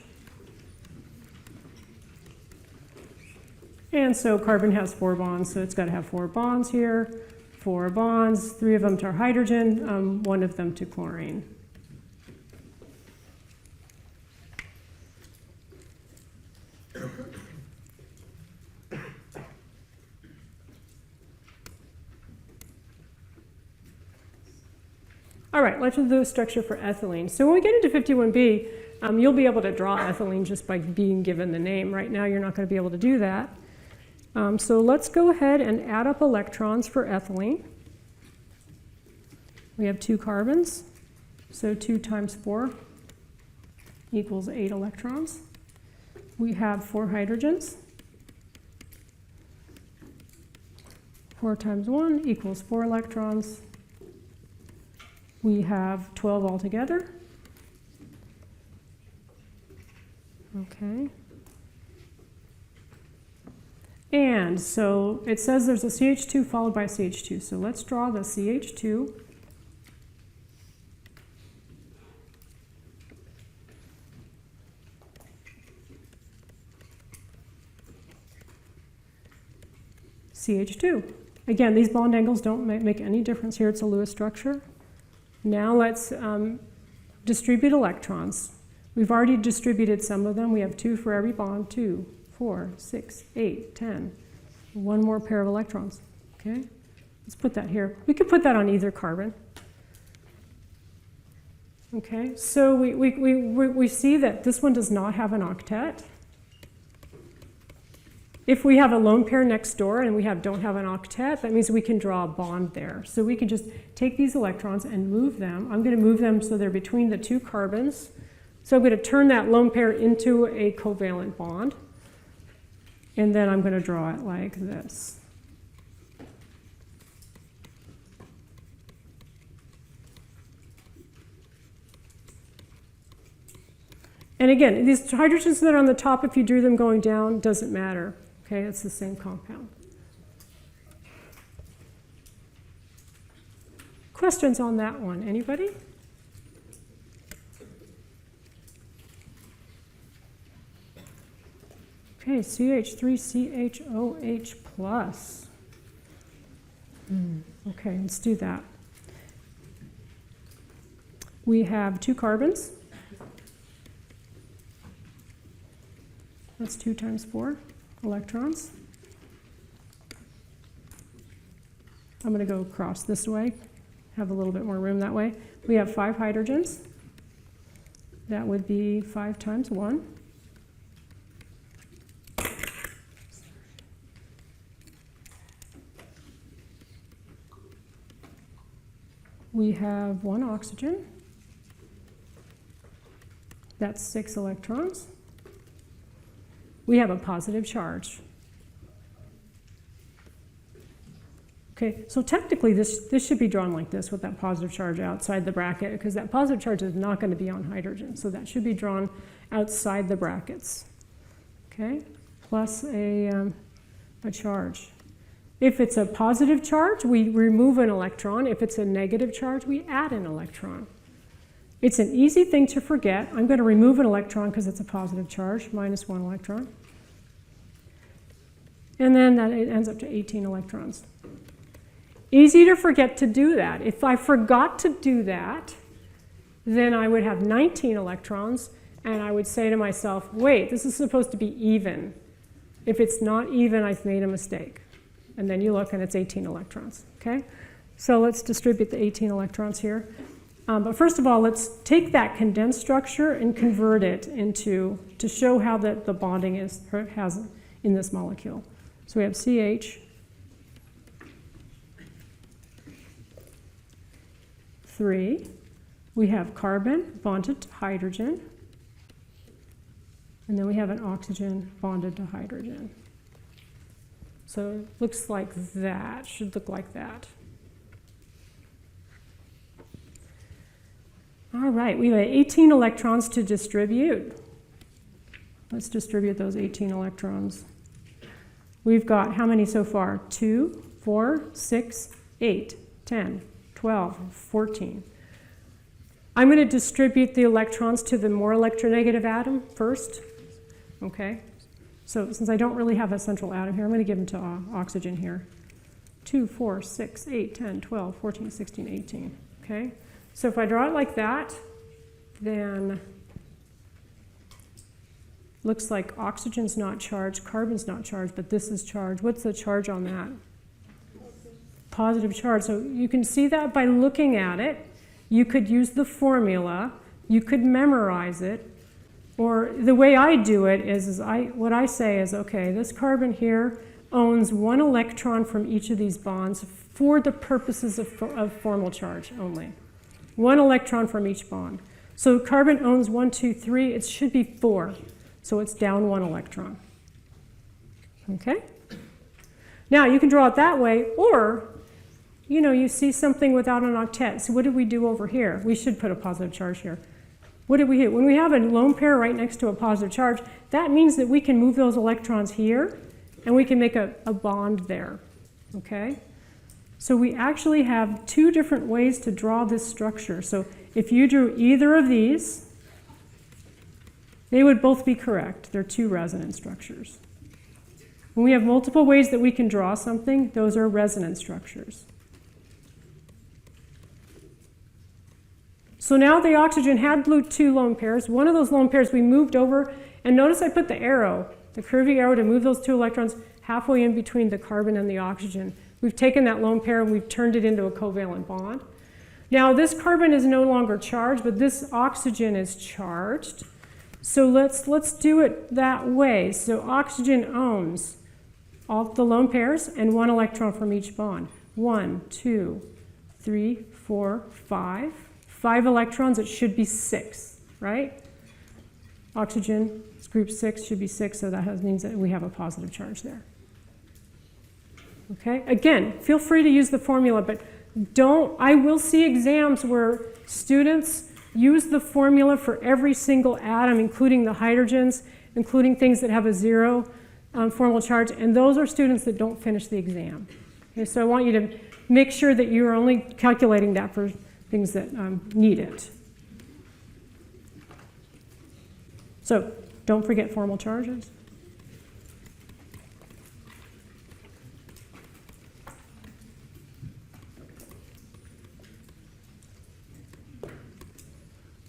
And so carbon has 4 bonds, so it's got to have 4 bonds here. 4 bonds, 3 of them to hydrogen, 1 of them to chlorine. All right, let's do the structure for ethylene. So when we get into 51B, you'll be able to draw ethylene just by being given the name. Right now, you're not going to be able to do that. So let's go ahead and add up electrons for ethylene. We have 2 carbons, so 2 times 4 equals 8 electrons. We have 4 hydrogens. 4 times 1 equals 4 electrons. We have 12 altogether. Okay. And so it says there's a CH2 followed by CH2. So let's draw the CH2. CH2. Again, these bond angles don't make any difference here. It's a Lewis structure. Now let's distribute electrons. We've already distributed some of them. We have 2 for every bond. 2, 4, 6, 8, 10. 1 more pair of electrons. Okay? Let's put that here. We could put that on either carbon. Okay? So we see that this one does not have an octet. If we have a lone pair next door and we don't have an octet, that means we can draw a bond there. So we can just take these electrons and move them. I'm going to move them so they're between the 2 carbons. So I'm going to turn that lone pair into a covalent bond. And then I'm going to draw it like this. And again, these hydrogens that are on the top, if you drew them going down, doesn't matter. Okay, it's the same compound. Questions on that one? Anybody? Okay, CH3CHOH plus. Okay, let's do that. We have 2 carbons. That's 2 times 4 electrons. I'm going to go across this way, have a little bit more room that way. We have 5 hydrogens. That would be 5 times 1. We have 1 oxygen. That's 6 electrons. We have a positive charge. Okay, so technically this should be drawn like this with that positive charge outside the bracket, because that positive charge is not going to be on hydrogen. So that should be drawn outside the brackets. Okay, plus a charge. If it's a positive charge, we remove an electron. If it's a negative charge, we add an electron. It's an easy thing to forget. I'm going to remove an electron because it's a positive charge, minus 1 electron. And then it ends up to 18 electrons. Easy to forget to do that. If I forgot to do that, then I would have 19 electrons, and I would say to myself, wait, this is supposed to be even. If it's not even, I've made a mistake. And then you look and it's 18 electrons, okay? So let's distribute the 18 electrons here. But first of all, let's take that condensed structure and convert it into, to show how the bonding is, or has in this molecule. So we have CH, 3. We have carbon bonded to hydrogen. And then we have an oxygen bonded to hydrogen. So it looks like that, should look like that. All right, we have 18 electrons to distribute. Let's distribute those 18 electrons. We've got how many so far? 2, 4, 6, 8, 10, 12, 14. I'm going to distribute the electrons to the more electronegative atom first. Okay, so since I don't really have a central atom here, I'm going to give them to oxygen here. 2, 4, 6, 8, 10, 12, 14, 16, 18. Okay, so if I draw it like that, then looks like oxygen's not charged, carbon's not charged, but this is charged. What's the charge on that? Positive charge. So you can see that by looking at it. You could use the formula, you could memorize it, or the way I do it is what I say is, okay, this carbon here owns 1 electron from each of these bonds for the purposes of formal charge only. 1 electron from each bond. So carbon owns 1, 2, 3, it should be 4. So it's down 1 electron. Okay? Now you can draw it that way, or you know, you see something without an octet. So what did we do over here? We should put a positive charge here. What did we do? When we have a lone pair right next to a positive charge, that means that we can move those electrons here, and we can make a bond there. Okay? So we actually have 2 different ways to draw this structure. So if you drew either of these, they would both be correct. They're 2 resonance structures. When we have multiple ways that we can draw something, those are resonance structures. So now the oxygen had 2 lone pairs. One of those lone pairs we moved over, and notice I put the arrow, the curvy arrow to move those 2 electrons halfway in between the carbon and the oxygen. We've taken that lone pair and we've turned it into a covalent bond. Now this carbon is no longer charged, but this oxygen is charged. So let's do it that way. So oxygen owns all the lone pairs and 1 electron from each bond. 1, 2, 3, 4, 5. 5 electrons, it should be 6, right? Oxygen, group 6 should be 6, so that means that we have a positive charge there. Okay, again, feel free to use the formula, but I will see exams where students use the formula for every single atom, including the hydrogens, including things that have a 0 formal charge, and those are students that don't finish the exam. Okay, so I want you to make sure that you're only calculating that for things that need it. So don't forget formal charges.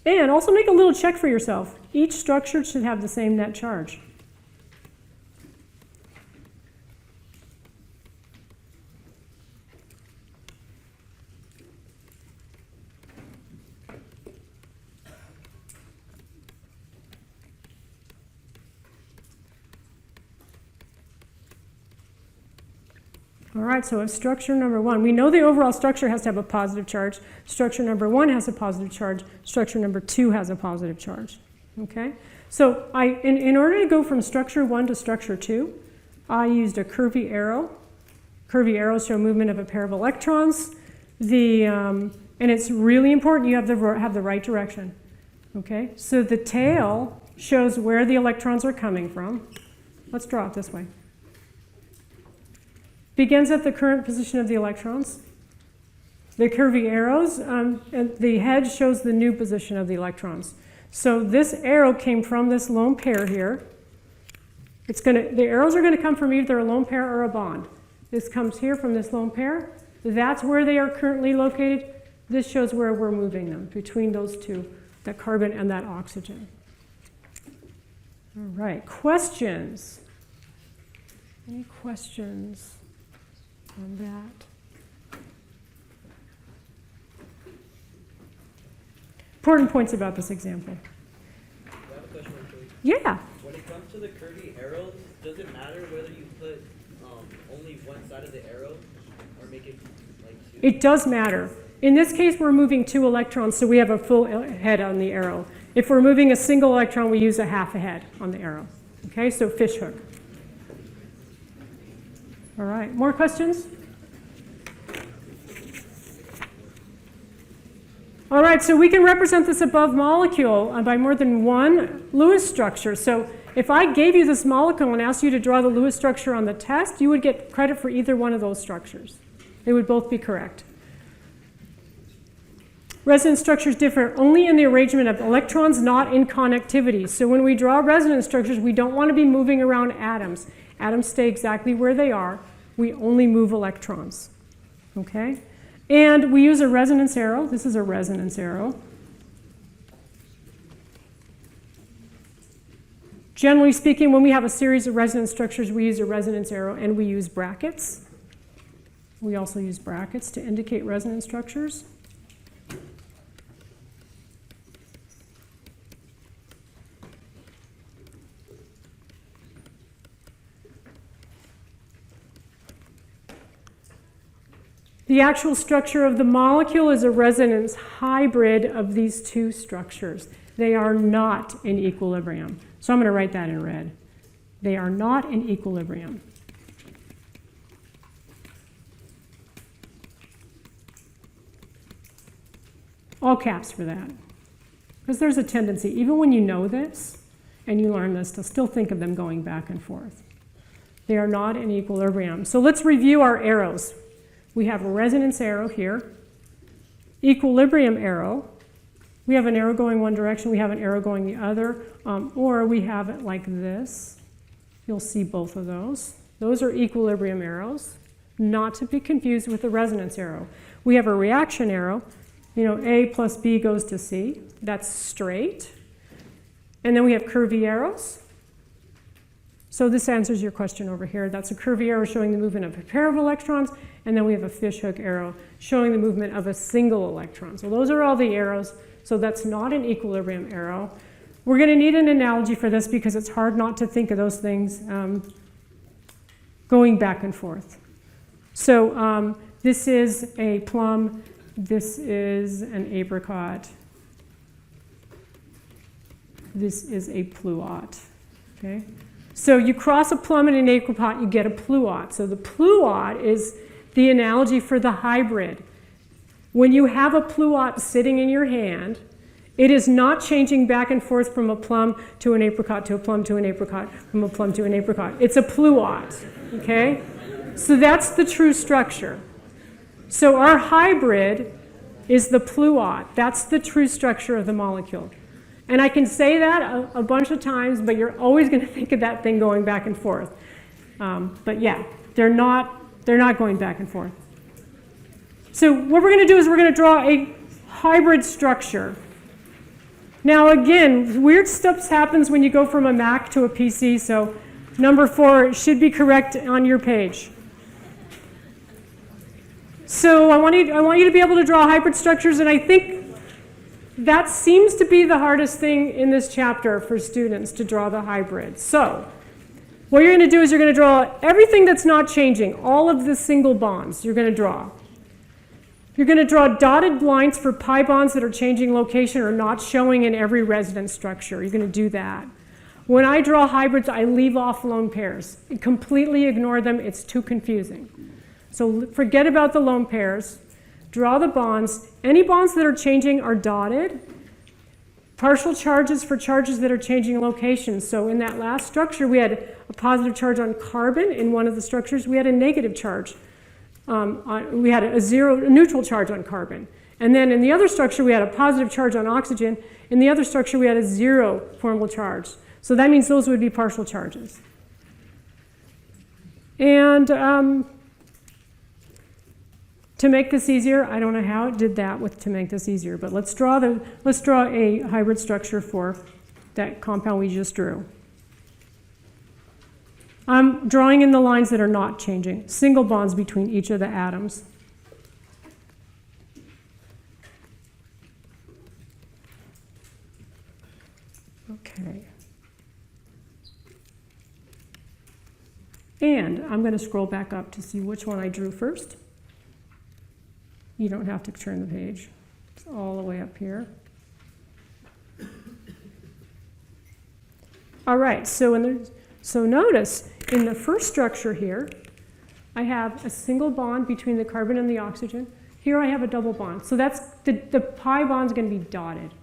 And also make a little check for yourself. Each structure should have the same net charge. All right, so if structure number 1, we know the overall structure has to have a positive charge. Structure number 1 has a positive charge. Structure number 2 has a positive charge. Okay? So in order to go from structure 1 to structure 2, I used a curvy arrow. Curvy arrows show movement of a pair of electrons. And it's really important you have the right direction. Okay? So the tail shows where the electrons are coming from. Let's draw it this way. Begins at the current position of the electrons. The curvy arrows, and the head shows the new position of the electrons. So this arrow came from this lone pair here. The arrows are going to come from either a lone pair or a bond. This comes here from this lone pair. That's where they are currently located. This shows where we're moving them, between those 2, that carbon and that oxygen. All right, questions? Any questions on that? important points about this example. I have a question for you. Yeah. When it comes to the curvy arrows, does it matter whether you put only one side of the arrow or make it like two? It does matter. In this case, we're moving 2 electrons, so we have a full head on the arrow. If we're moving a single electron, we use a half a head on the arrow. Okay, so fishhook. All right, more questions? All right, so we can represent this above molecule by more than one Lewis structure. So if I gave you this molecule and asked you to draw the Lewis structure on the test, you would get credit for either one of those structures. They would both be correct. Resonance structures differ only in the arrangement of electrons, not in connectivity. So when we draw resonance structures, we don't want to be moving around atoms. Atoms stay exactly where they are. We only move electrons. Okay? And we use a resonance arrow. This is a resonance arrow. Generally speaking, when we have a series of resonance structures, we use a resonance arrow and we use brackets. We also use brackets to indicate resonance structures. The actual structure of the molecule is a resonance hybrid of these two structures. They are not in equilibrium. So I'm going to write that in red. They are not in equilibrium. All caps for that. Because there's a tendency, even when you know this and you learn this, to still think of them going back and forth. They are not in equilibrium. So let's review our arrows. We have a resonance arrow here, equilibrium arrow. We have an arrow going one direction, we have an arrow going the other, or we have it like this. You'll see both of those. Those are equilibrium arrows, not to be confused with the resonance arrow. We have a reaction arrow. You know, A plus B goes to C. That's straight. And then we have curvy arrows. So this answers your question over here. That's a curvy arrow showing the movement of a pair of electrons, and then we have a fishhook arrow showing the movement of a single electron. So those are all the arrows. So that's not an equilibrium arrow. We're going to need an analogy for this because it's hard not to think of those things going back and forth. So this is a plum. This is an apricot. This is a pluot. Okay? So you cross a plum and an apricot, you get a pluot. So the pluot is the analogy for the hybrid. When you have a pluot sitting in your hand, it is not changing back and forth from a plum to an apricot to a plum to an apricot, from a plum to an apricot. It's a pluot, okay? So that's the true structure. So our hybrid is the pluot. That's the true structure of the molecule. And I can say that a bunch of times, but you're always going to think of that thing going back and forth. But yeah, they're not going back and forth. So what we're going to do is we're going to draw a hybrid structure. Now again, weird stuff happens when you go from a Mac to a PC, so number 4 should be correct on your page. So I want you to be able to draw hybrid structures, and I think that seems to be the hardest thing in this chapter for students, to draw the hybrid. So what you're going to do is you're going to draw everything that's not changing, all of the single bonds you're going to draw. You're going to draw dotted lines for pi bonds that are changing location or not showing in every resonance structure. You're going to do that. When I draw hybrids, I leave off lone pairs. Completely ignore them. It's too confusing. So forget about the lone pairs. Draw the bonds. Any bonds that are changing are dotted. Partial charges for charges that are changing locations. So in that last structure, we had a positive charge on carbon. In one of the structures, we had a negative charge. We had a neutral charge on carbon. And then in the other structure, we had a positive charge on oxygen. In the other structure, we had a 0 formal charge. So that means those would be partial charges. And to make this easier, I don't know how it did that to make this easier, but let's draw a hybrid structure for that compound we just drew. I'm drawing in the lines that are not changing, single bonds between each of the atoms. Okay. And I'm going to scroll back up to see which one I drew first. You don't have to turn the page. It's all the way up here. All right, so notice in the first structure here, I have a single bond between the carbon and the oxygen. Here I have a double bond. So that's the pi bond's going to be dotted.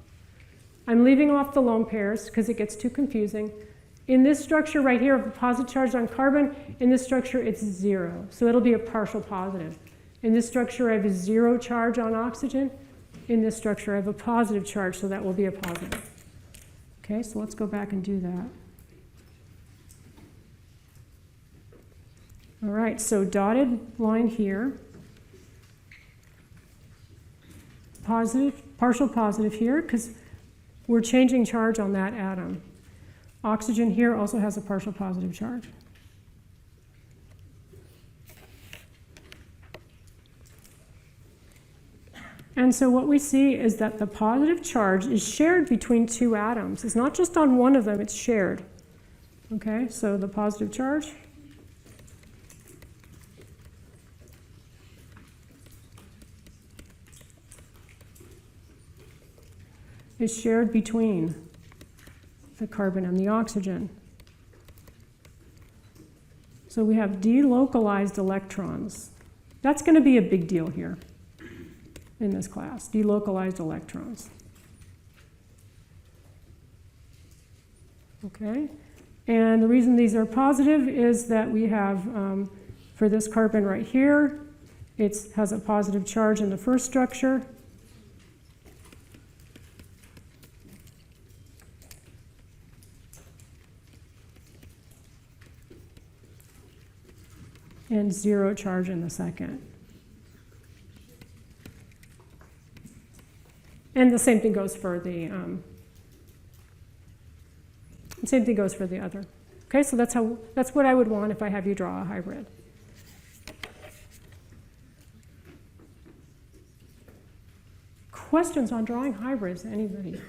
I'm leaving off the lone pairs because it gets too confusing. In this structure right here, I have a positive charge on carbon. In this structure, it's 0. So it'll be a partial positive. In this structure, I have a 0 charge on oxygen. In this structure, I have a positive charge, so that will be a positive. Okay, so let's go back and do that. All right, so dotted line here. Positive, partial positive here, because we're changing charge on that atom. Oxygen here also has a partial positive charge. And so what we see is that the positive charge is shared between two atoms. It's not just on one of them, it's shared. Okay, so the positive charge is shared between the carbon and the oxygen. So we have delocalized electrons. That's going to be a big deal here in this class, delocalized electrons. Okay, and the reason these are positive is that we have, for this carbon right here, it has a positive charge in the first structure. And 0 charge in the second. And the same thing goes for the other. Okay, so that's what I would want if I have you draw a hybrid. Questions on drawing hybrids? Anybody?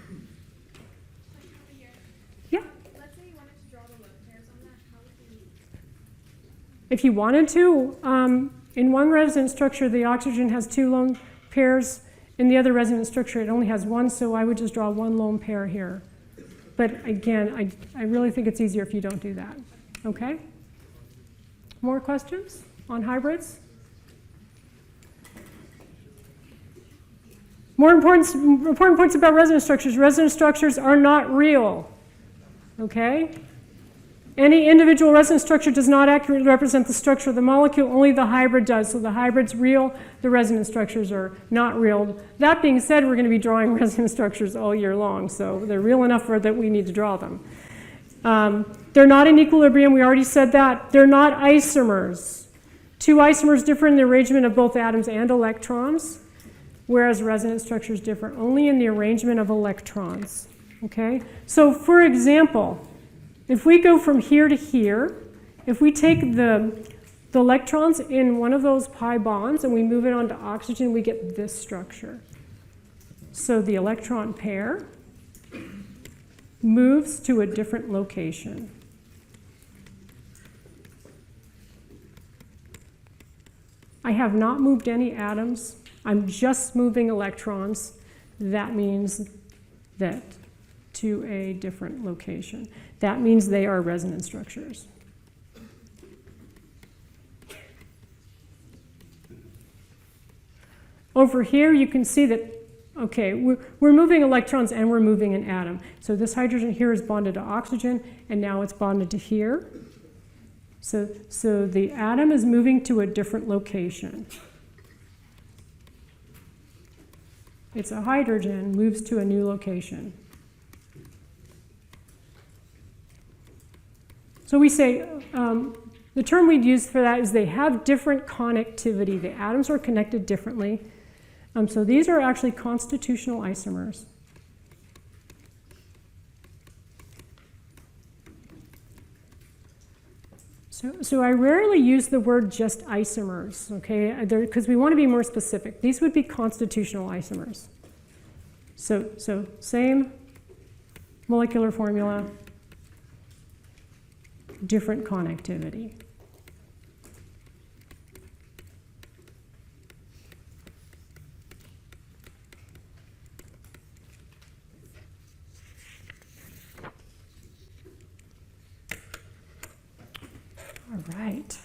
Yeah. Let's say you wanted to draw the lone pairs on that. How would you? If you wanted to, in one resonance structure, the oxygen has 2 lone pairs. In the other resonance structure, it only has 1, so I would just draw 1 lone pair here. But again, I really think it's easier if you don't do that. Okay? More questions on hybrids? More important points about resonance structures. Resonance structures are not real. Okay? Any individual resonance structure does not accurately represent the structure of the molecule, only the hybrid does. So the hybrid's real, the resonance structures are not real. That being said, we're going to be drawing resonance structures all year long, so they're real enough for that we need to draw them. They're not in equilibrium, we already said that. They're not isomers. 2 isomers differ in the arrangement of both atoms and electrons, whereas resonance structures differ only in the arrangement of electrons. Okay? So for example, if we go from here to here, if we take the electrons in one of those pi bonds and we move it onto oxygen, we get this structure. So the electron pair moves to a different location. I have not moved any atoms. I'm just moving electrons. That means that to a different location. That means they are resonance structures. Over here, you can see that, okay, we're moving electrons and we're moving an atom. So this hydrogen here is bonded to oxygen, and now it's bonded to here. So the atom is moving to a different location. It's a hydrogen, moves to a new location. So we say, the term we'd use for that is they have different connectivity. The atoms are connected differently. So these are actually constitutional isomers. So I rarely use the word just isomers, okay, because we want to be more specific. These would be constitutional isomers. So same Molecular formula, different connectivity. All right.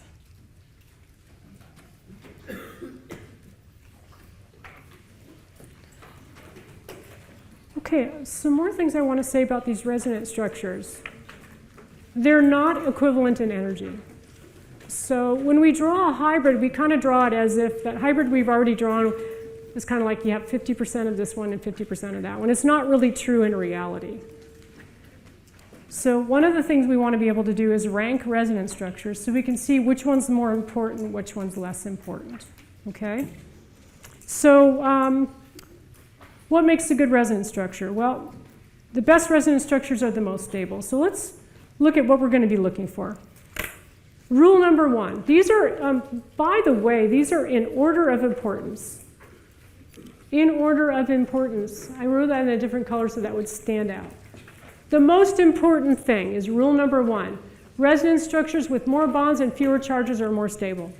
Okay, some more things I want to say about these resonance structures. They're not equivalent in energy. So when we draw a hybrid, we kind of draw it as if that hybrid we've already drawn is kind of like you have 50% of this one and 50% of that one. It's not really true in reality. So one of the things we want to be able to do is rank resonance structures so we can see which one's more important, which one's less important. Okay? So what makes a good resonance structure? Well, the best resonance structures are the most stable. So let's look at what we're going to be looking for. Rule number one. These are, by the way, these are in order of importance. In order of importance. I wrote that in a different color so that would stand out. The most important thing is rule number one. Resonance structures with more bonds and fewer charges are more stable.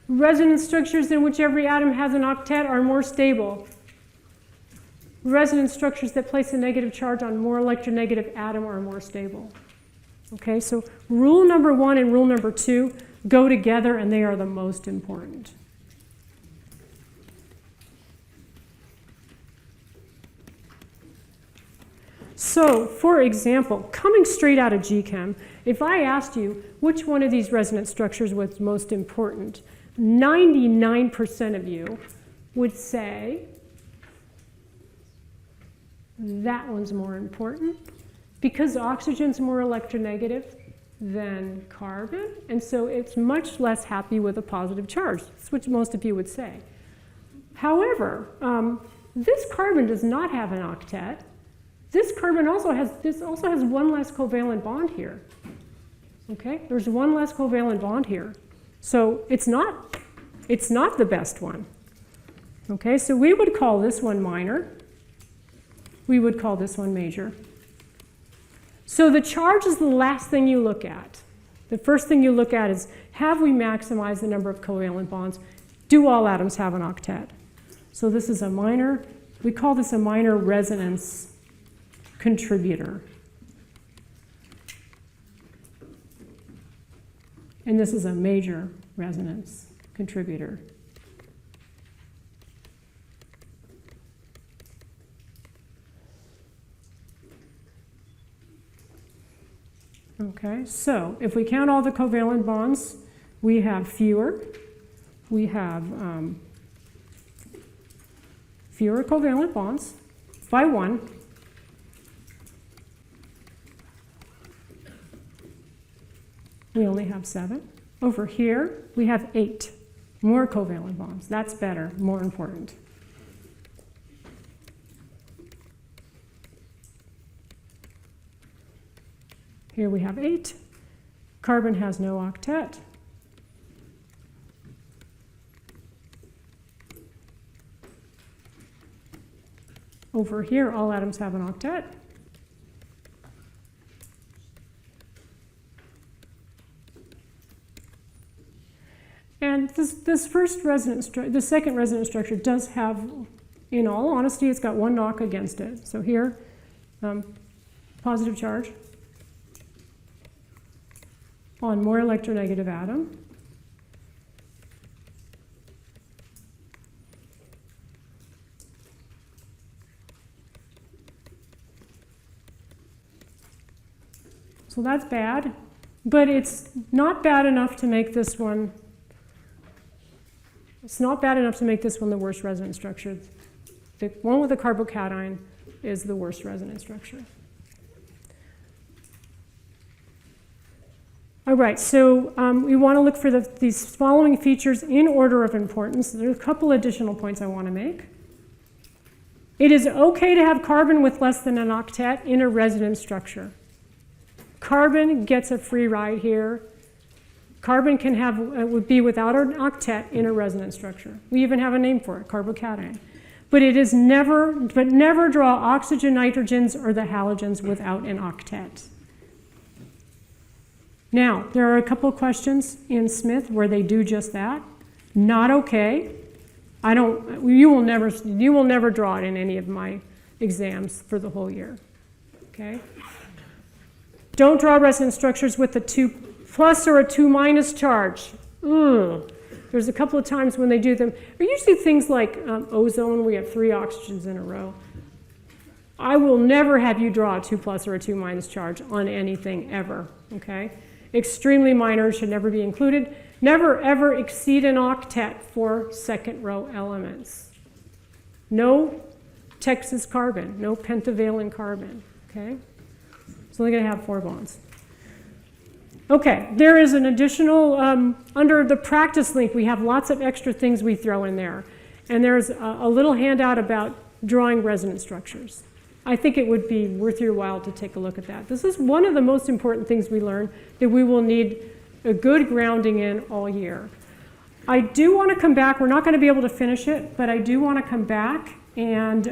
Resonance structures in which every atom has an octet are more stable. Resonance structures that place a negative charge on more electronegative atom are more stable. Okay, so rule number one and rule number two go together and they are the most important. So, for example, coming straight out of GChem, if I asked you which one of these resonance structures was most important, 99% of you would say that one's more important because oxygen's more electronegative than carbon, and so it's much less happy with a positive charge. That's what most of you would say. However, this carbon does not have an octet. This carbon also has one less covalent bond here. Okay, there's one less covalent bond here. So it's not the best one. Okay, so we would call this one minor. We would call this one major. So the charge is the last thing you look at. The first thing you look at is, have we maximized the number of covalent bonds? Do all atoms have an octet? So this is a minor. We call this a minor resonance contributor. And this is a major resonance contributor. Okay, so if we count all the covalent bonds, we have fewer. We have fewer covalent bonds by one. We only have 7. Over here, we have 8 more covalent bonds. That's better, more important. Here we have 8. Carbon has no octet. Over here, all atoms have an octet. And this first resonance structure, the second resonance structure does have, in all honesty, it's got one knock against it. So here, positive charge on more electronegative atom. So that's bad, but it's not bad enough to make this one. It's not bad enough to make this one the worst resonance structure. The one with the carbocation is the worst resonance structure. All right, so we want to look for these following features in order of importance. There are a couple additional points I want to make. It is okay to have carbon with less than an octet in a resonance structure. Carbon gets a free ride here. Carbon would be without an octet in a resonance structure. We even have a name for it, carbocation. but never draw oxygen nitrogens or the halogens without an octet. Now, there are a couple of questions in Smith where they do just that. Not okay. You will never draw it in any of my exams for the whole year. Okay? Don't draw resonance structures with a 2+ or a 2- charge. Ugh. There's a couple of times when they do them. They're usually things like ozone, we have 3 oxygens in a row. I will never have you draw a 2+ or a 2- charge on anything ever, okay? Extremely minor, should never be included. Never ever exceed an octet for second row elements. No Texas carbon, no pentavalent carbon, okay? It's only gonna have 4 bonds. Okay, there is an additional, under the practice link, we have lots of extra things we throw in there. And there's a little handout about drawing resonance structures. I think it would be worth your while to take a look at that. This is one of the most important things we learn that we will need a good grounding in all year. I do want to come back. We're not going to be able to finish it, but I do want to come back and